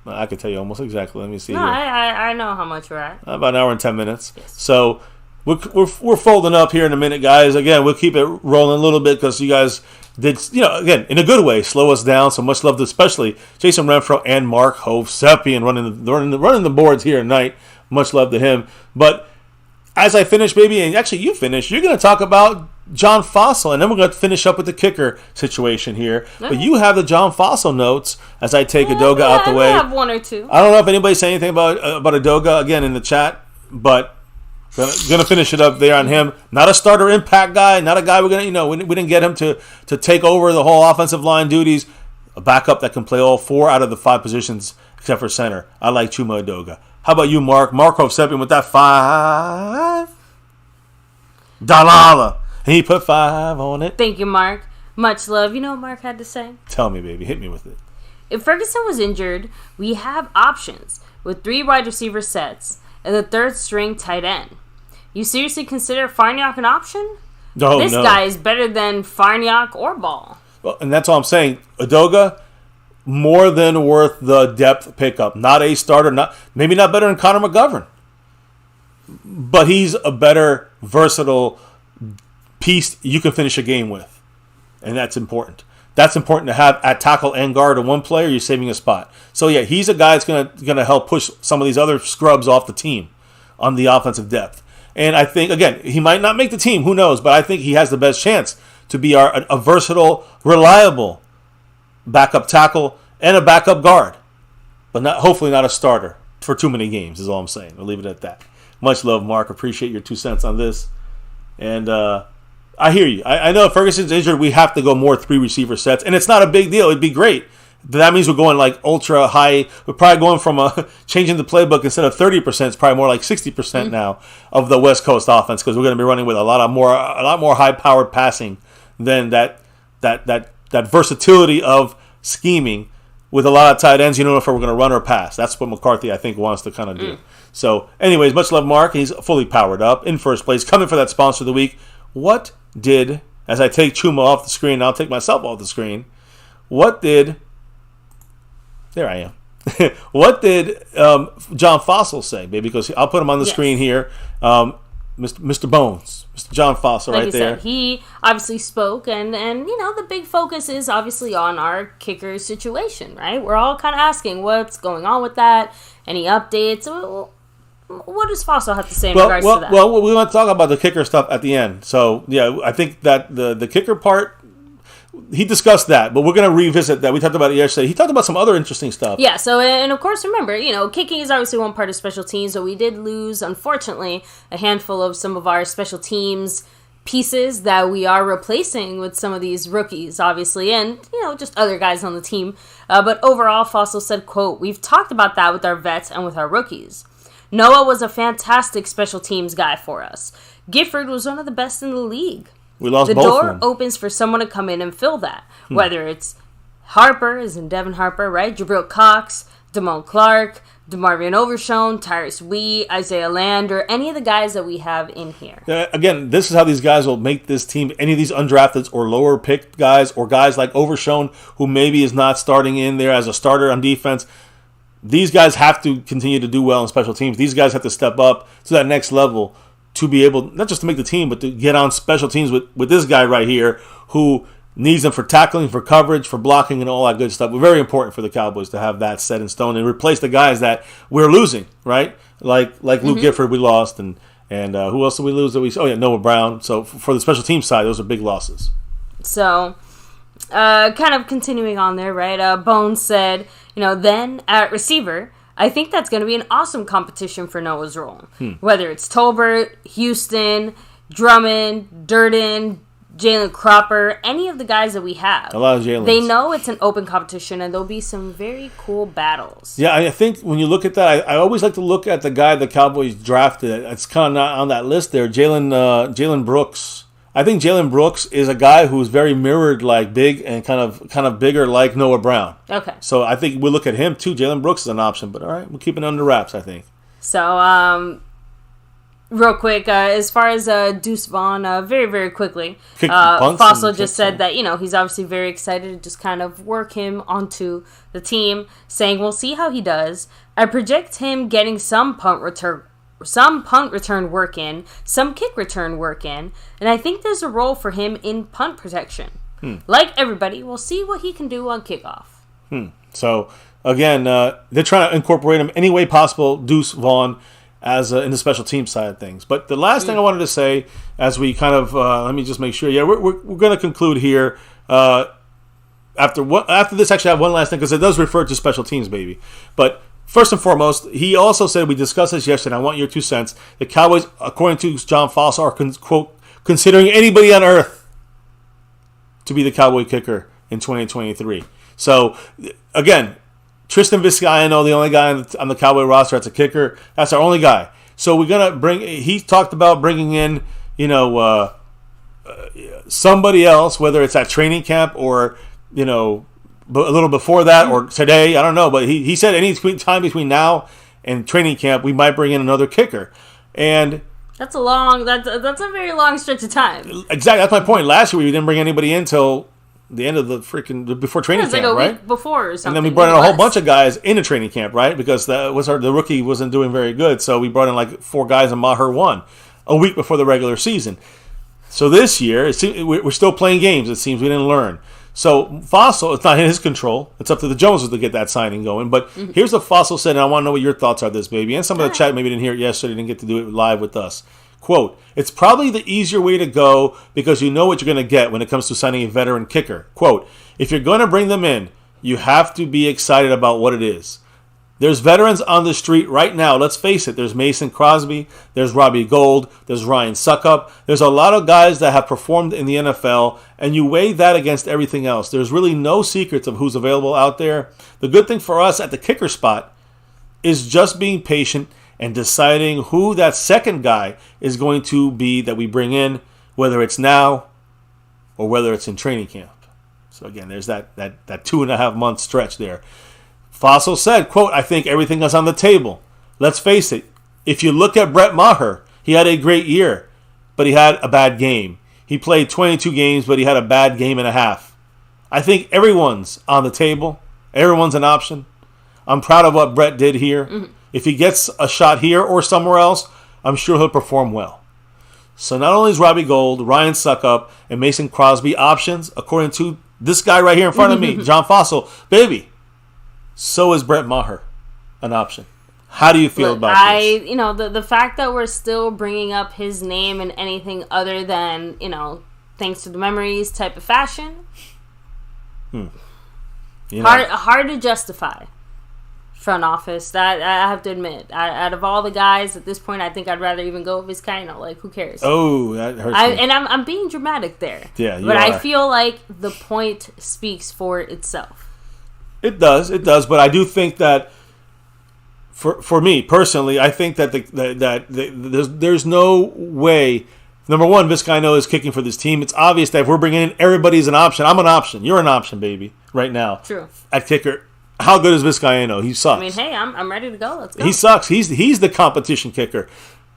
I could tell you almost exactly. Let me see here. I know how much we're at. About an hour and 10 minutes. Yes. So we're folding up here in a minute, guys. Again, we'll keep it rolling a little bit because you guys did, again, in a good way, slow us down. So much love to especially Jason Renfro and Mark Hovsepian running the boards here tonight. Much love to him. But as I finish, baby, and actually you finish, you're going to talk about John Fossil, and then we're going to finish up with the kicker situation here. Mm-hmm. But you have the John Fossil notes as I take Udoga out the way. I have one or two. I don't know if anybody's saying anything about Udoga, again, in the chat, but Gonna finish it up there on him. Not a starter impact guy. Not a guy we're gonna, we didn't get him to take over the whole offensive line duties. A backup that can play all 4 out of the 5 positions except for center. I like Chuma Udoga. How about you, Mark? Mark Hovsepian with that $5. And he put 5 on it. Thank you, Mark. Much love. You know what Mark had to say? Tell me, baby. Hit me with it. If Ferguson was injured, we have options with 3 wide receiver sets and the 3rd string tight end. You seriously consider Farniok an option? No, This guy is better than Farniok or Ball. Well, and that's all I'm saying. Udoga, more than worth the depth pickup. Not a starter. Maybe not better than Connor McGovern. But he's a better, versatile piece you can finish a game with. And that's important. That's important to have at tackle and guard in one player. You're saving a spot. So, yeah, he's a guy that's going to help push some of these other scrubs off the team on the offensive depth. And I think, again, he might not make the team. Who knows? But I think he has the best chance to be a versatile, reliable backup tackle and a backup guard. But hopefully not a starter for too many games is all I'm saying. I'll leave it at that. Much love, Mark. Appreciate your 2 cents on this. And I hear you. I know if Ferguson's injured, we have to go more 3 receiver sets. And it's not a big deal. It'd be great. That means we're going like ultra high. We're probably going from changing the playbook instead of 30%. It's probably more like 60% now of the West Coast offense because we're going to be running with a lot more high powered passing than that versatility of scheming with a lot of tight ends. You don't know if we're going to run or pass. That's what McCarthy I think wants to kind of do. So, anyways, much love, Mark. He's fully powered up in first place, coming for that sponsor of the week. What did, as I take Chuma off the screen, I'll take myself off the screen. There I am. What did John Fossil say, baby? Because I'll put him on the screen here. Mr. Bones, Mr. John Fossil, like right there. Said, he obviously spoke, and you know the big focus is obviously on our kicker situation, right? We're all kind of asking what's going on with that. Any updates? What does Fossil have to say in regards to that? Well, we want to talk about the kicker stuff at the end. So yeah, I think that the kicker part. He discussed that, but we're going to revisit that. We talked about it yesterday. He talked about some other interesting stuff. Yeah, so, and of course, remember, you know, kicking is obviously one part of special teams, so we did lose, unfortunately, a handful of some of our special teams pieces that we are replacing with some of these rookies, obviously, and, you know, just other guys on the team. But overall, Fossil said, quote, "We've talked about that with our vets and with our rookies. Noah was a fantastic special teams guy for us. Gifford was one of the best in the league. We lost the both door of them. opens for someone to come in and fill that. Whether it's Harper, as in Devin Harper, right? Jabril Cox, Damone Clark, DeMarvion Overshone, Tyrus Wee, Isaiah Land, or any of the guys that we have in here. Again, this is how these guys will make this team. Any of these undrafted or lower picked guys or guys like Overshone, who maybe is not starting in there as a starter on defense, these guys have to continue to do well in special teams. These guys have to step up to that next level to be able, not just to make the team, but to get on special teams with this guy right here who needs them for tackling, for coverage, for blocking, and all that good stuff. Very important for the Cowboys to have that set in stone and replace the guys that we're losing, right? Like Luke Gifford we lost, and who else did we lose? Noah Brown. So for the special team side, those are big losses. So, kind of continuing on there, right? Bones said, then at receiver, I think that's going to be an awesome competition for Noah's role. Whether it's Tolbert, Houston, Drummond, Durden, Jalen Cropper, any of the guys that we have. A lot of Jalen's. They know it's an open competition, and there'll be some very cool battles. Yeah, I think when you look at that, I always like to look at the guy the Cowboys drafted. It's kind of not on that list there, Jalen Brooks. I think Jalen Brooks is a guy who's very mirrored, like big and kind of bigger, like Noah Brown. Okay. So I think we'll look at him too. Jalen Brooks is an option, but all right, we'll keep it under wraps, I think. So, real quick, as far as Deuce Vaughn, very, very quickly, Fossil just said that, he's obviously very excited to just kind of work him onto the team, saying we'll see how he does. I project him getting some punt return work in, some kick return work in, and I think there's a role for him in punt protection. Like everybody, we'll see what he can do on kickoff. So, again, they're trying to incorporate him any way possible, Deuce Vaughn, as in the special team side of things. But the last thing I wanted to say, as we kind of, let me just make sure, we're going to conclude here. After this, actually, I have one last thing, because it does refer to special teams, baby. But first and foremost, he also said, we discussed this yesterday, I want your 2 cents. The Cowboys, according to John Fossil, are, quote, considering anybody on earth to be the Cowboy kicker in 2023. So, again, Tristan Vizcaino, the only guy on the Cowboy roster that's a kicker. That's our only guy. So we're going to he talked about bringing in, somebody else, whether it's at training camp or, a little before that or today, I don't know. But he said any time between now and training camp, we might bring in another kicker. And that's a very long stretch of time. Exactly. That's my point. Last year, we didn't bring anybody in until the end of before training camp, like right? Week before or something. And then we brought in a whole bunch of guys into training camp, right? Because the rookie wasn't doing very good. So we brought in 4 guys and Maher won a week before the regular season. So this year, we're still playing games. It seems we didn't learn. So Fossil, it's not in his control. It's up to the Joneses to get that signing going. But here's what Fossil said, and I want to know what your thoughts are this, baby. And some of the chat maybe didn't hear it yesterday, didn't get to do it live with us. Quote, it's probably the easier way to go because you know what you're going to get when it comes to signing a veteran kicker. Quote, if you're going to bring them in, you have to be excited about what it is. There's veterans on the street right now. Let's face it. There's Mason Crosby. There's Robbie Gould. There's Ryan Suckup. There's a lot of guys that have performed in the NFL, and you weigh that against everything else. There's really no secrets of who's available out there. The good thing for us at the kicker spot is just being patient and deciding who that second guy is going to be that we bring in, whether it's now or whether it's in training camp. So again, there's that 2.5 month stretch there. Fossil said, quote, I think everything is on the table. Let's face it. If you look at Brett Maher, he had a great year, but he had a bad game. He played 22 games, but he had a bad game and a half. I think everyone's on the table. Everyone's an option. I'm proud of what Brett did here. Mm-hmm. If he gets a shot here or somewhere else, I'm sure he'll perform well. So not only is Robbie Gould, Ryan Suckup, and Mason Crosby options, according to this guy right here in front of me, John Fossil, baby, so is Brett Maher an option. How do you feel about this? The fact that we're still bringing up his name in anything other than, thanks to the memories type of fashion, hard to justify. Front office, that I have to admit. Out of all the guys at this point, I think I'd rather even go with Vizcaino. Like, who cares? Oh, that hurts me. And I'm being dramatic there. Yeah, but I feel like the point speaks for itself. It does, but I do think that for me personally, I think that there's no way. Number one, Vizcaino is kicking for this team. It's obvious that if we're bringing in everybody's an option. I'm an option. You're an option, baby. Right now, true. At kicker. How good is Vizcaino? He sucks. I mean, hey, I'm ready to go. Let's go. He sucks. He's the competition kicker.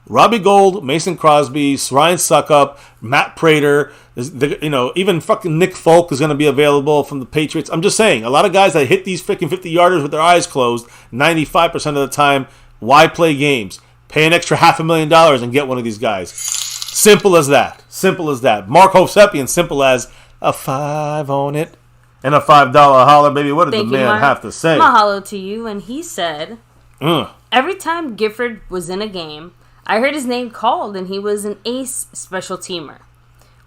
Robbie Gould, Mason Crosby, Ryan Suckup, Matt Prater, even fucking Nick Folk is going to be available from the Patriots. I'm just saying, a lot of guys that hit these freaking 50-yarders with their eyes closed 95% of the time. Why play games? Pay an extra $500,000 and get one of these guys. Simple as that. Simple as that. Mark Hosepian, simple as a 5 on it. And a $5 holler, baby. What did the man have to say? Mahalo to you. And he said, every time Gifford was in a game, I heard his name called and he was an ace special teamer.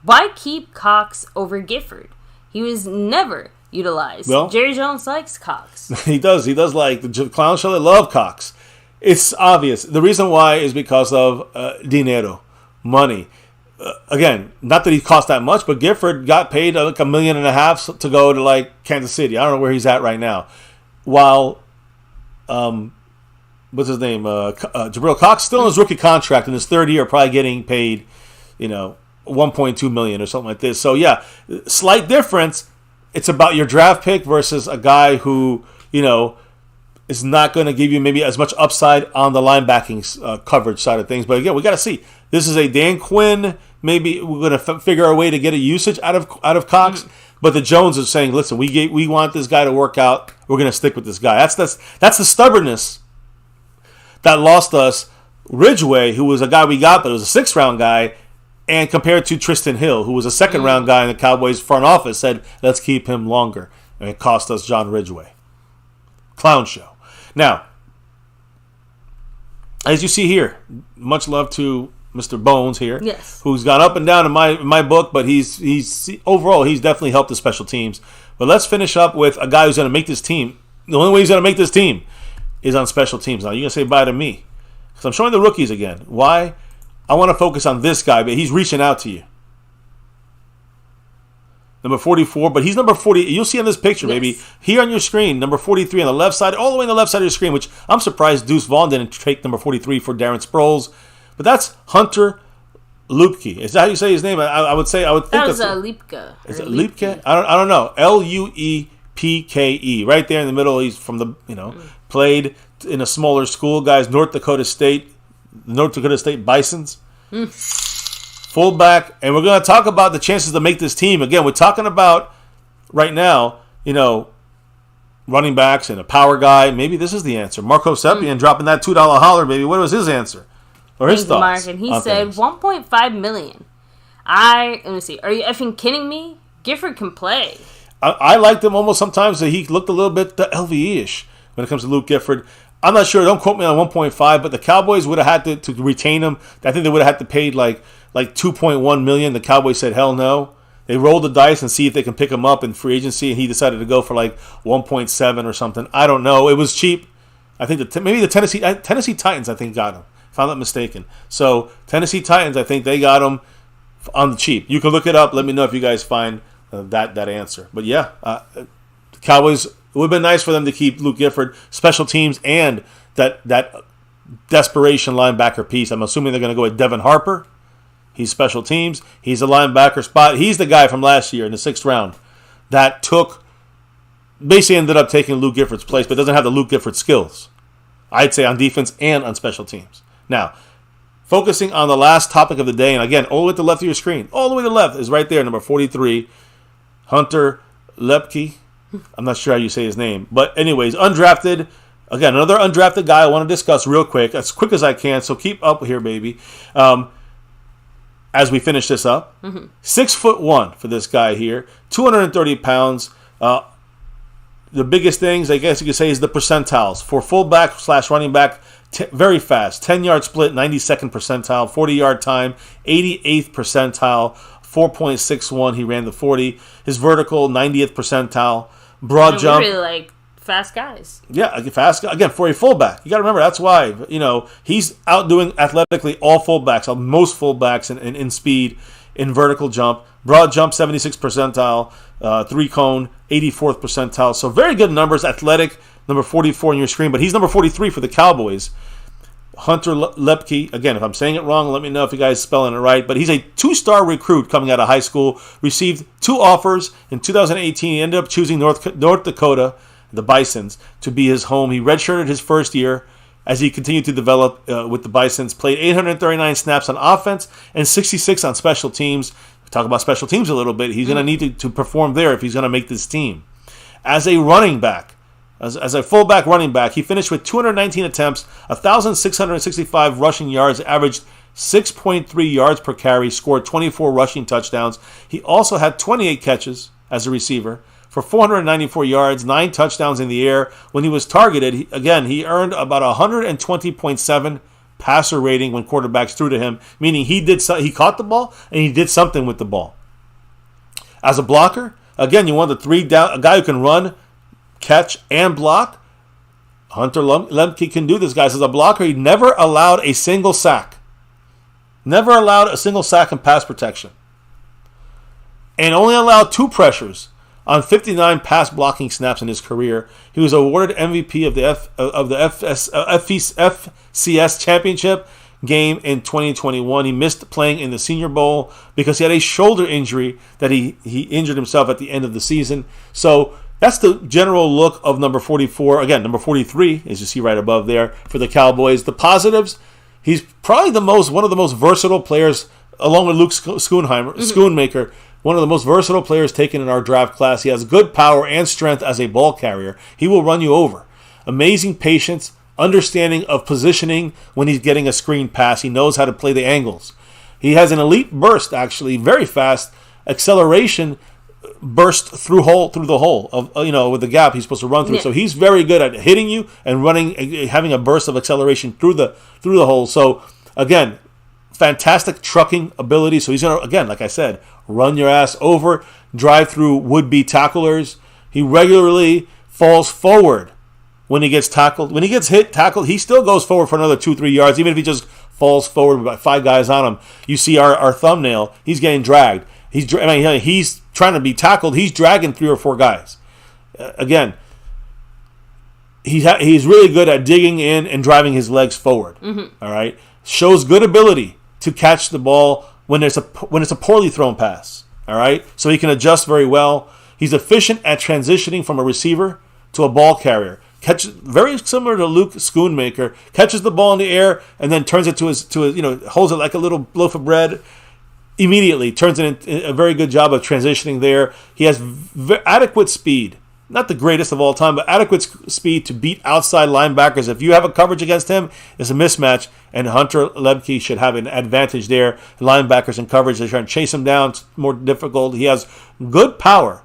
Why keep Cox over Gifford? He was never utilized. Well, Jerry Jones likes Cox. He does. He does like the clown show. They love Cox. It's obvious. The reason why is because of dinero, money. Again, not that he cost that much, but Gifford got paid like $1.5 million to go to Kansas City. I don't know where he's at right now. While, what's his name? Jabril Cox still in his rookie contract in his third year, probably getting paid, $1.2 million or something like this. So yeah, slight difference. It's about your draft pick versus a guy who is not going to give you maybe as much upside on the linebacking coverage side of things. But again, we got to see. This is a Dan Quinn. Maybe we're going to figure a way to get a usage out of Cox. Mm-hmm. But the Jones is saying, listen, we want this guy to work out. We're going to stick with this guy. That's the stubbornness that lost us Ridgeway, who was a guy we got, but it was a 6th round guy, and compared to Tristan Hill, who was a 2nd round guy in the Cowboys front office, said, let's keep him longer. And it cost us John Ridgeway. Clown show. Now, as you see here, much love to Mr. Bones here, yes, who's gone up and down in my book, but he's overall he's definitely helped the special teams. But let's finish up with a guy who's going to make this team. The only way he's going to make this team is on special teams. Now you're going to say bye to me because I'm showing the rookies again. Why? I want to focus on this guy, but he's reaching out to you. Number 44, but he's number 40. You'll see on this picture, yes, baby. Here on your screen, number 43 on the left side, all the way on the left side of your screen, which I'm surprised Deuce Vaughn didn't take number 43 for Darren Sproles. But that's Hunter Luepke. Is that how you say his name? I would think That was that's Luepke. Is it Luepke? I don't know. Luepke. Right there in the middle. He's from the played in a smaller school, guys. North Dakota State Bisons. Fullback, and we're going to talk about the chances to make this team. Again, we're talking about right now, running backs and a power guy. Maybe this is the answer. Marco Seppian dropping that $2 holler, baby. What was his answer? Or his thoughts? Mark, and he said $1.5 million. Let me see. Are you effing kidding me? Gifford can play. I liked him almost sometimes. He looked a little bit LVE-ish when it comes to Luke Gifford. I'm not sure. Don't quote me on 1.5, but the Cowboys would have had to retain him. I think they would have had to pay like 2.1 million. The Cowboys said hell no. They rolled the dice and see if they can pick him up in free agency, and he decided to go for like 1.7 or something. I don't know. It was cheap. I think maybe the Tennessee Titans I think got him, if I'm not mistaken. So Tennessee Titans, I think they got him on the cheap. You can look it up. Let me know if you guys find that answer. But yeah, the Cowboys. It would have been nice for them to keep Luke Gifford, special teams, and that desperation linebacker piece. I'm assuming they're going to go with Devin Harper. He's special teams. He's a linebacker spot. He's the guy from last year in the 6th round that basically ended up taking Luke Gifford's place, but doesn't have the Luke Gifford skills, I'd say, on defense and on special teams. Now, focusing on the last topic of the day, and again, all the way to the left of your screen, all the way to the left is right there, number 43, Hunter Luepke. I'm not sure how you say his name. But anyways, undrafted. Again, another undrafted guy I want to discuss real quick, as quick as I can. So keep up here, baby. As we finish this up. 6'1" for this guy here. 230 pounds. The biggest things, I guess you could say, is the percentiles. For fullback / running back, very fast. 10-yard split, 92nd percentile. 40-yard time, 88th percentile. 4.61, he ran the 40. His vertical, 90th percentile. Broad jump. We really like fast guys. Yeah, fast. Again, for a fullback. You got to remember, that's why. He's outdoing athletically all fullbacks, most fullbacks in speed, in vertical jump. Broad jump, 76th percentile. 3-cone, 84th percentile. So very good numbers. Athletic, number 44 on your screen. But he's number 43 for the Cowboys. Hunter Luepke, again, if I'm saying it wrong, let me know if you guys spelling it right. But he's a 2-star recruit coming out of high school. Received 2 offers in 2018. He ended up choosing North Dakota, the Bisons, to be his home. He redshirted his first year as he continued to develop with the Bisons. Played 839 snaps on offense and 66 on special teams. We talk about special teams a little bit. He's going to need to perform there if he's going to make this team. As a running back, As a fullback running back, he finished with 219 attempts, 1,665 rushing yards, averaged 6.3 yards per carry, scored 24 rushing touchdowns. He also had 28 catches as a receiver for 494 yards, 9 touchdowns in the air. When he was targeted, he earned about 120.7 passer rating when quarterbacks threw to him, meaning he caught the ball and he did something with the ball. As a blocker, again, you want a guy who can run, catch, and block. Hunter Luepke can do this, guys. As a blocker, he never allowed a single sack. Never allowed a single sack in pass protection. And only allowed 2 pressures on 59 pass blocking snaps in his career. He was awarded MVP of the FCS championship game in 2021. He missed playing in the Senior Bowl because he had a shoulder injury that he injured himself at the end of the season. So that's the general look of number 44. Again, number 43, as you see right above there, for the Cowboys. The positives, he's probably one of the most versatile players, along with Luke Schoonmaker, one of the most versatile players taken in our draft class. He has good power and strength as a ball carrier. He will run you over. Amazing patience, understanding of positioning when he's getting a screen pass. He knows how to play the angles. He has an elite burst, actually, very fast acceleration burst through the hole of with the gap he's supposed to run through. Yeah. So he's very good at hitting you and running, having a burst of acceleration through the hole. So again, fantastic trucking ability. So he's gonna, again, like I said, run your ass over, drive through would-be tacklers. He regularly falls forward when he gets tackled. When he gets tackled, he still goes forward for another 2-3 yards, even if he just falls forward with about 5 guys on him. You see our thumbnail, he's getting dragged. He's trying to be tackled. He's dragging 3 or 4 guys. Again, he's really good at digging in and driving his legs forward. Mm-hmm. All right, shows good ability to catch the ball when it's a poorly thrown pass. All right, so he can adjust very well. He's efficient at transitioning from a receiver to a ball carrier. Catches very similar to Luke Schoonmaker. Catches the ball in the air and then turns it to his holds it like a little loaf of bread. Immediately turns it in a very good job of transitioning there. He has adequate speed. Not the greatest of all time, but adequate speed to beat outside linebackers. If you have a coverage against him, it's a mismatch, and Hunter Luepke should have an advantage there. Linebackers in coverage, they're trying to chase him down. It's more difficult. He has good power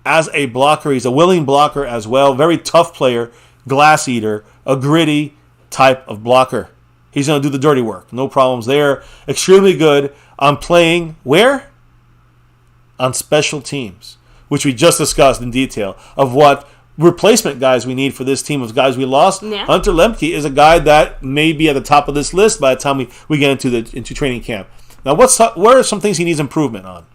as a blocker. He's a willing blocker as well. Very tough player, glass eater, a gritty type of blocker. He's going to do the dirty work. No problems there. Extremely good on playing where? On special teams, which we just discussed in detail of what replacement guys we need for this team of guys we lost. Yeah. Hunter Luepke is a guy that may be at the top of this list by the time we get into training camp. Now, what are some things he needs improvement on?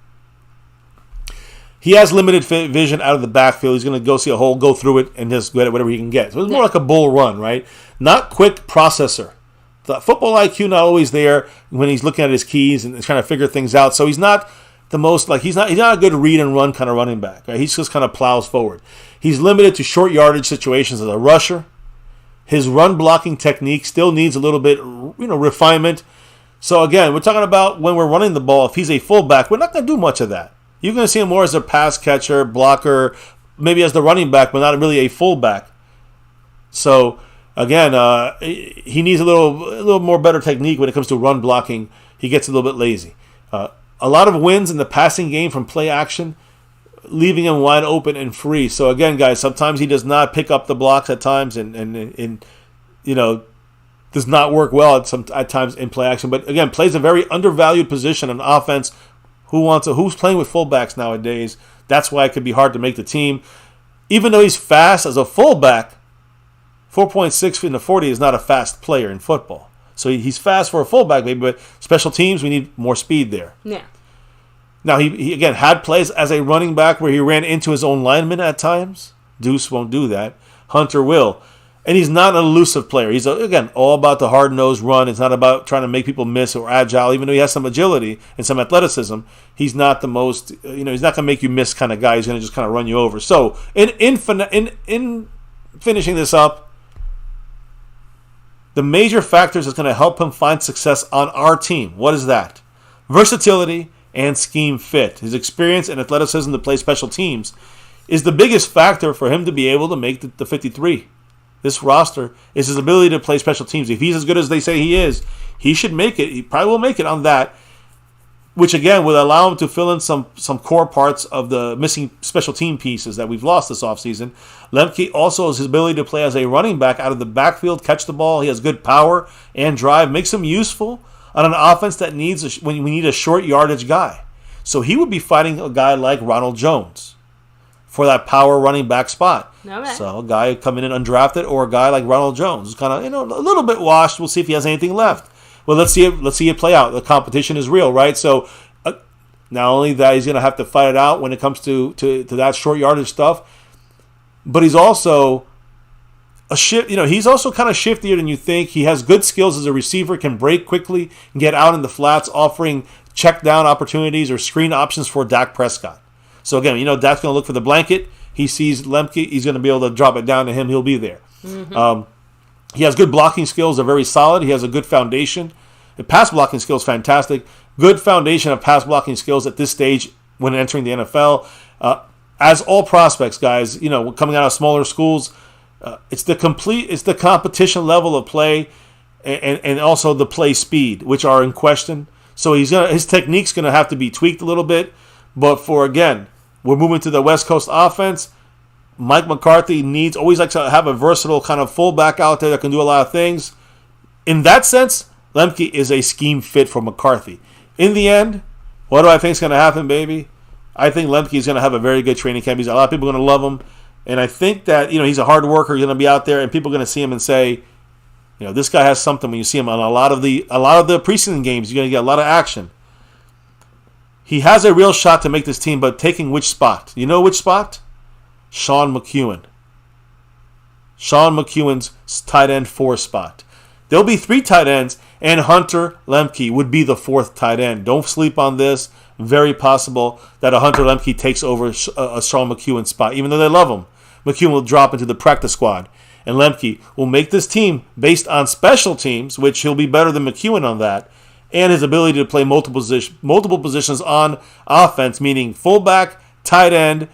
He has limited vision out of the backfield. He's going to go see a hole, go through it, and just get whatever he can get. So it's more like a bull run, right? Not quick processor. The football IQ not always there when he's looking at his keys and trying to figure things out. So he's not the most he's not a good read and run kind of running back. Right? He just kind of plows forward. He's limited to short yardage situations as a rusher. His run blocking technique still needs a little bit, refinement. So again, we're talking about when we're running the ball. If he's a fullback, we're not going to do much of that. You're going to see him more as a pass catcher, blocker, maybe as the running back, but not really a fullback. So again, he needs a little more better technique when it comes to run blocking. He gets a little bit lazy. A lot of wins in the passing game from play action, leaving him wide open and free. So again, guys, sometimes he does not pick up the blocks at times, and does not work well at times in play action. But again, plays a very undervalued position on offense. Who's playing with fullbacks nowadays? That's why it could be hard to make the team. Even though he's fast as a fullback, 4.6 in the 40 is not a fast player in football. So he's fast for a fullback, maybe, but special teams, we need more speed there. Yeah. Now, he again had plays as a running back where he ran into his own lineman at times. Deuce won't do that. Hunter will. And he's not an elusive player. He's, again, all about the hard-nosed run. It's not about trying to make people miss or agile. Even though he has some agility and some athleticism, he's not the most, he's not going to make you miss kind of guy. He's going to just kind of run you over. So, in finishing this up, the major factors that's going to help him find success on our team. What is that? Versatility and scheme fit. His experience and athleticism to play special teams is the biggest factor for him to be able to make the 53. This roster is his ability to play special teams. If he's as good as they say he is, he should make it. He probably will make it on that, which again would allow him to fill in some core parts of the missing special team pieces that we've lost this offseason. Luepke also has his ability to play as a running back out of the backfield, catch the ball. He has good power and drive, makes him useful on an offense that needs when we need a short yardage guy. So he would be fighting a guy like Ronald Jones for that power running back spot. Okay. So a guy coming in undrafted or a guy like Ronald Jones is kind of a little bit washed. We'll see if he has anything left. Well, let's see it play out. The competition is real, right? So not only that, he's going to have to fight it out when it comes to that short yardage stuff, but he's also he's also kind of shiftier than you think. He has good skills as a receiver, can break quickly and get out in the flats, offering check down opportunities or screen options for Dak Prescott. So again, Dak's going to look for the blanket. He sees Luepke, he's going to be able to drop it down to him. He'll be there. Mm-hmm. He has good blocking skills. They're very solid. He has a good foundation. The pass blocking skills, fantastic. Good foundation of pass blocking skills at this stage when entering the NFL. As all prospects, guys, coming out of smaller schools, it's the competition level of play and also the play speed, which are in question. So his technique's going to have to be tweaked a little bit. But we're moving to the West Coast offense. Mike McCarthy always likes to have a versatile kind of fullback out there that can do a lot of things. In that sense, Luepke is a scheme fit for McCarthy. In the end, what do I think is going to happen, baby? I think Luepke is going to have a very good training camp. A lot of people are going to love him. And I think that, he's a hard worker. He's going to be out there, and people are going to see him and say, this guy has something. When you see him on a lot of the preseason games, you're going to get a lot of action. He has a real shot to make this team, but taking which spot? You know which spot? Sean McEwen's tight end 4 spot. there'll be 3 tight ends, and Hunter Luepke would be the 4th tight end. Don't sleep on this. Very possible that a Hunter Luepke takes over a Sean McEwen spot. Even though they love him, McEwen will drop into the practice squad. And Luepke will make this team based on special teams, which he'll be better than McEwen on that, and his ability to play multiple positions on offense, meaning fullback, tight end,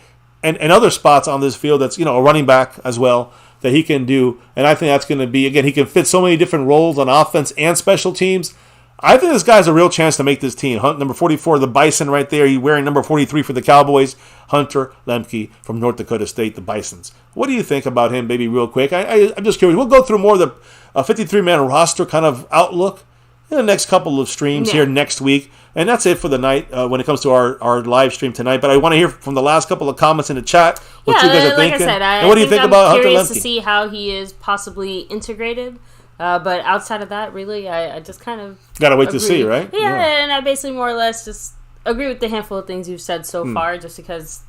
and other spots on this field that's, a running back as well that he can do. And I think that's going to be, again, he can fit so many different roles on offense and special teams. I think this guy's a real chance to make this team. Number 44, the Bison right there. He's wearing number 43 for the Cowboys. Hunter Luepke from North Dakota State, the Bisons. What do you think about him, baby, real quick? I'm just curious. We'll go through more of the 53-man roster kind of outlook in the next couple of streams here next week. And that's it for the night when it comes to our live stream tonight. But I want to hear from the last couple of comments in the chat what you guys are thinking. Like I said, and what do you think about Hunter Luepke? I'm curious to see how he is possibly integrated. But outside of that, really, I just kind of gotta wait to see, right? Yeah, and I basically more or less just agree with the handful of things you've said so far, just because.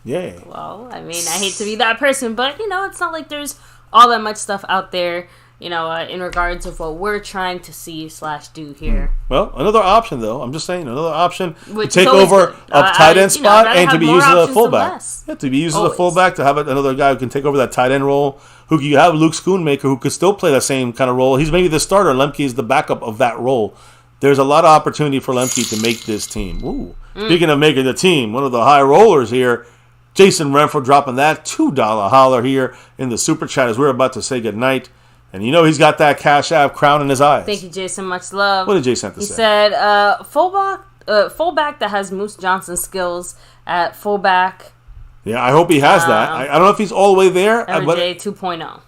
Yeah. Well, I mean, I hate to be that person, but it's not like there's all that much stuff out there, in regards of what we're trying to see / do here. Well, another option though. I'm just saying, another option Which to take over a tight end spot and to be used as a fullback. Yeah, to be used as a fullback, to have another guy who can take over that tight end role. Who you have Luke Schoonmaker, who could still play that same kind of role. He's maybe the starter. Luepke is the backup of that role. There's a lot of opportunity for Luepke to make this team. Ooh. Speaking of making the team, one of the high rollers here, Jason Renfro dropping that $2 holler here in the super chat as we're about to say goodnight. And he's got that Cash App crown in his eyes. Thank you, Jason. Much love. What did Jason have to say? He said, fullback that has Moose Johnson skills at fullback. Yeah, I hope he has that. I don't know if he's all the way there. MJ 2.0.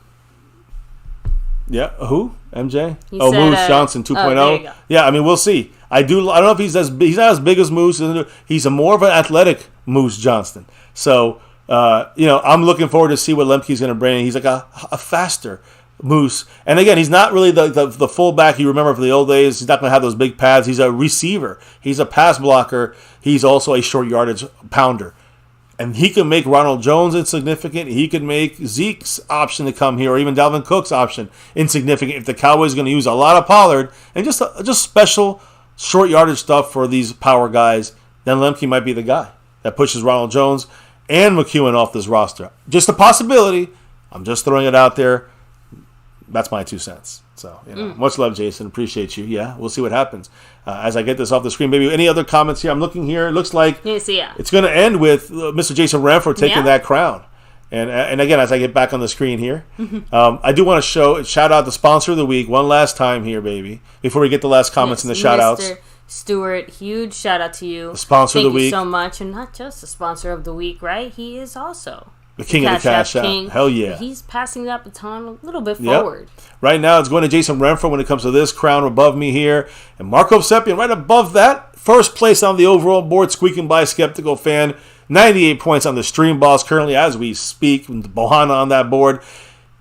Yeah, who? MJ? He said, Moose Johnson 2.0. There you go. Yeah, I mean, we'll see. I don't know if he's not as big as Moose. He's a more of an athletic Moose Johnston. So, I'm looking forward to see what Luepke's going to bring. He's like a faster Moose. And again, he's not really the fullback you remember from the old days. He's not going to have those big pads. He's a receiver. He's a pass blocker. He's also a short yardage pounder. And he can make Ronald Jones insignificant. He could make Zeke's option to come here, or even Dalvin Cook's option insignificant. If the Cowboys are going to use a lot of Pollard and just special short yardage stuff for these power guys, then Luepke might be the guy that pushes Ronald Jones and McEwen off this roster. Just a possibility. I'm just throwing it out there. That's my 2 cents. So, much love, Jason. Appreciate you. Yeah, we'll see what happens. As I get this off the screen, maybe any other comments here? I'm looking here. It looks like it's going to end with Mr. Jason Renfro taking that crown. And again, as I get back on the screen here, I do want to shout out the sponsor of the week one last time here, baby, before we get the last comments and the shout outs. Mr. Stewart, huge shout out to you. The sponsor of the week. Thank you so much. And not just the sponsor of the week, right? He is also the king of the Cash App. Hell yeah. He's passing that baton a little bit forward. Right now, it's going to Jason Renfro when it comes to this crown above me here. And Marco Seppian right above that. First place on the overall board, squeaking by Skeptical Fan. 98 points on the Stream Boss currently as we speak. Bohana on that board.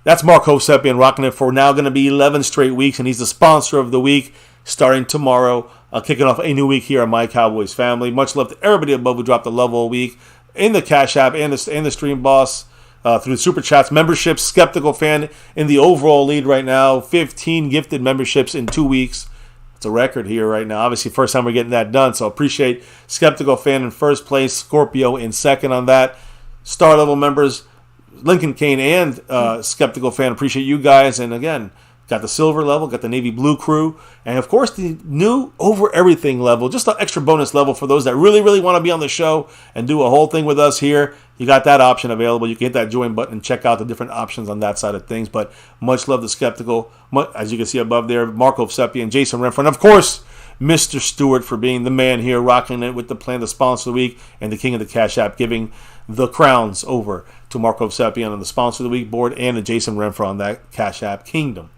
That's Marco Seppian rocking it for now going to be 11 straight weeks. And he's the sponsor of the week starting tomorrow. Kicking off a new week here on MyCowboysFamily. Much love to everybody above who dropped the level a week in the Cash App and the Stream Boss through the Super Chats. Memberships, Skeptical Fan in the overall lead right now. 15 gifted memberships in 2 weeks. It's a record here right now. Obviously, first time we're getting that done. So appreciate Skeptical Fan in first place. Scorpio in second on that. Star level members, Lincoln Kane and Skeptical Fan. Appreciate you guys. And again, got the silver level, got the navy blue crew, and of course the new over everything level, just an extra bonus level for those that really, really want to be on the show and do a whole thing with us here. You got that option available. You can hit that join button and check out the different options on that side of things. But much love to Skeptical. As you can see above there, Marco Seppian, Jason Renfro, and of course, Mr. Stewart for being the man here, rocking it with the plan, the sponsor of the week, and the king of the Cash App, giving the crowns over to Marco Seppian on the sponsor of the week board and to Jason Renfro on that Cash App kingdom.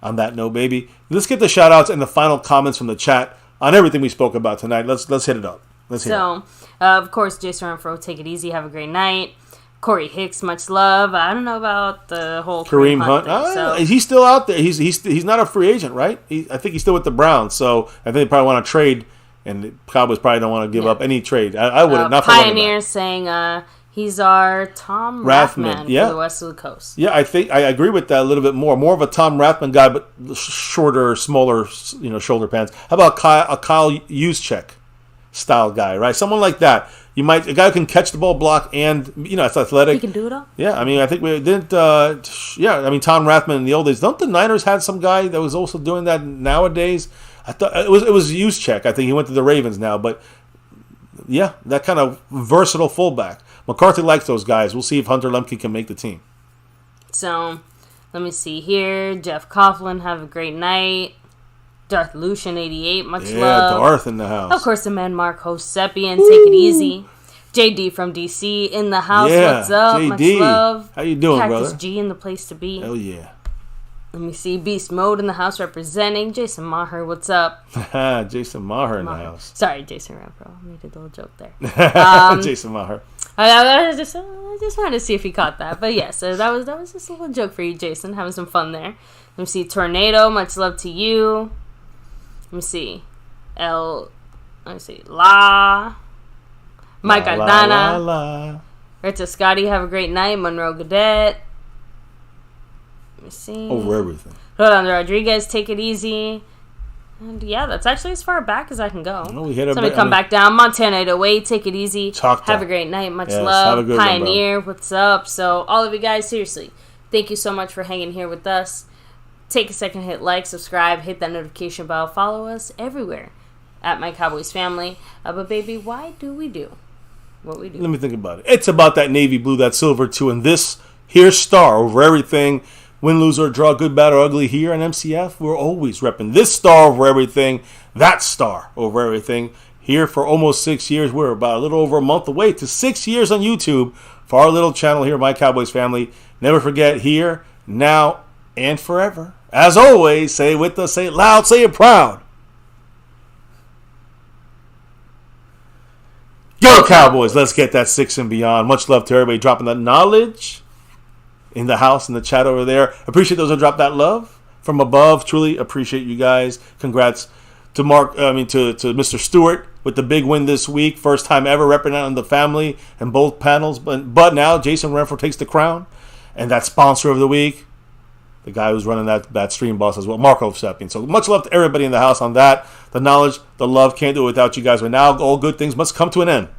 On that note, baby, let's get the shout-outs and the final comments from the chat on everything we spoke about tonight. Let's hit it up. Of course, Jason Renfro, take it easy. Have a great night. Corey Hicks, much love. I don't know about the whole Kareem Hunt thing, he's still out there. He's not a free agent, right? I think he's still with the Browns. So I think they probably want to trade, and the Cowboys probably don't want to give up any trade. I wouldn't. Not for Pioneer saying He's our Tom Rathman for the West of the Coast. Yeah, I think I agree with that a little bit more. More of a Tom Rathman guy, but shorter, smaller, shoulder pads. How about a Kyle Juszczyk style guy, right? Someone like that. A guy who can catch the ball, block, and it's athletic. He can do it all. Yeah, I mean, I think we didn't. Tom Rathman in the old days. Don't the Niners had some guy that was also doing that nowadays? I thought it was Juszczyk. I think he went to the Ravens now, but yeah, that kind of versatile fullback. McCarthy likes those guys. We'll see if Hunter Luepke can make the team. So, let me see here. Jeff Coughlin, have a great night. Darth Lucian, 88, much love. Yeah, Darth in the house. Of course, the man Mark Hosepian, take it easy. JD from DC in the house, what's up? JD. Much love. How you doing, Cactus brother? G in the place to be. Hell yeah. Let me see. Beast Mode in the house representing. Jason Maher, what's up? Jason Maher in the house. Sorry, Jason Rampro. I made a little joke there. Jason Maher. I just wanted to see if he caught that. But yeah, so that was just a little joke for you, Jason. Having some fun there. Let me see. Tornado, much love to you. Let me see. La. Mike Aldana. Rita Scotty, have a great night. Monroe Gadet. Let me see. Over everything. Rolando Rodriguez, take it easy. And yeah, that's actually as far back as I can go. Somebody come back down. Montana 808, take it easy. Have a great night. Much love. Pioneer, what's up? So, all of you guys, seriously, thank you so much for hanging here with us. Take a second, hit like, subscribe, hit that notification bell. Follow us everywhere at MyCowboysFamily. But baby, why do we do what we do? Let me think about it. It's about that navy blue, that silver too, and this here star over everything. Win, lose, or draw, good, bad, or ugly here on MCF. We're always repping this star over everything, that star over everything. Here for almost 6 years. We're about a little over a month away to 6 years on YouTube for our little channel here, My Cowboys Family. Never forget, here, now, and forever. As always, say it with us, say it loud, say it proud. Go Cowboys! Let's get that 6 and beyond. Much love to everybody dropping that knowledge in the house, in the chat over there. Appreciate those who drop that love from above. Truly appreciate you guys. Congrats to to Mr. Stewart with the big win this week. First time ever representing the family in both panels. But now Jason Renfro takes the crown. And that sponsor of the week, the guy who's running that stream boss as well, Marco Sepping. So much love to everybody in the house on that. The knowledge, the love, can't do it without you guys. But now all good things must come to an end.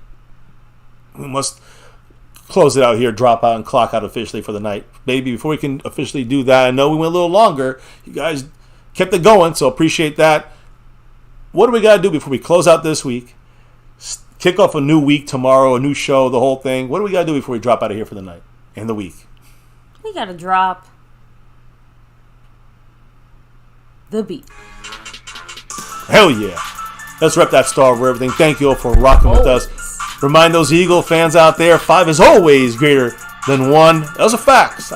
We must close it out here, drop out, and clock out officially for the night. Baby, before we can officially do that, I know we went a little longer. You guys kept it going, so appreciate that. What do we got to do before we close out this week? Kick off a new week tomorrow, a new show, the whole thing. What do we got to do before we drop out of here for the night and the week? We got to drop the beat. Hell yeah. Let's rep that star over everything. Thank you all for rocking with us. Remind those Eagle fans out there, 5 is always greater than 1. Those are facts.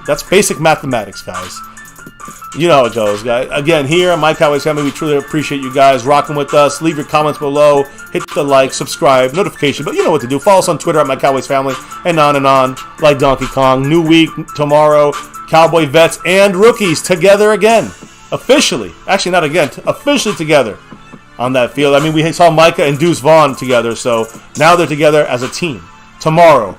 That's basic mathematics, guys. You know how it goes, guys. Again, here on My Cowboys Family, we truly appreciate you guys rocking with us. Leave your comments below. Hit the like, subscribe, notification. But you know what to do. Follow us on Twitter at My Cowboys Family. And on, like Donkey Kong. New week tomorrow. Cowboy vets and rookies together again. Officially. Actually, not again. Officially together on that field. I mean, we saw Micah and Deuce Vaughn together, so now they're together as a team. Tomorrow.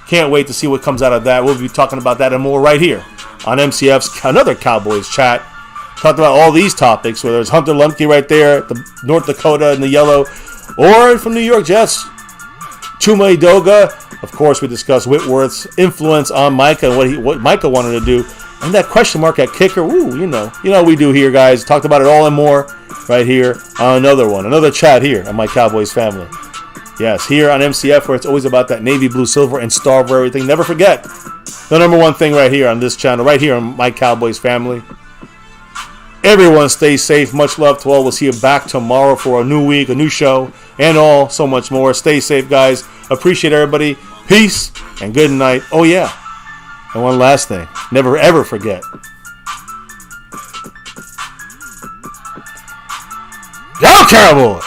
Can't wait to see what comes out of that. We'll be talking about that and more right here on MCF's another Cowboys chat. Talked about all these topics, whether it's Hunter Luepke right there, the North Dakota in the yellow, or from New York Jets, CHUMA Edoga. Of course, we discussed Whitworth's influence on Micah and what Micah wanted to do. And that question mark at kicker, ooh, you know what we do here, guys. Talked about it all and more right here on another chat here on My Cowboys Family. Yes, here on MCF, where it's always about that navy, blue, silver, and star for everything. Never forget the number one thing right here on this channel, right here on My Cowboys Family. Everyone stay safe. Much love to all. We'll see you back tomorrow for a new week, a new show, and all so much more. Stay safe, guys. Appreciate everybody. Peace and good night. Oh, yeah. And one last thing. Never, ever forget. Go Cowboys!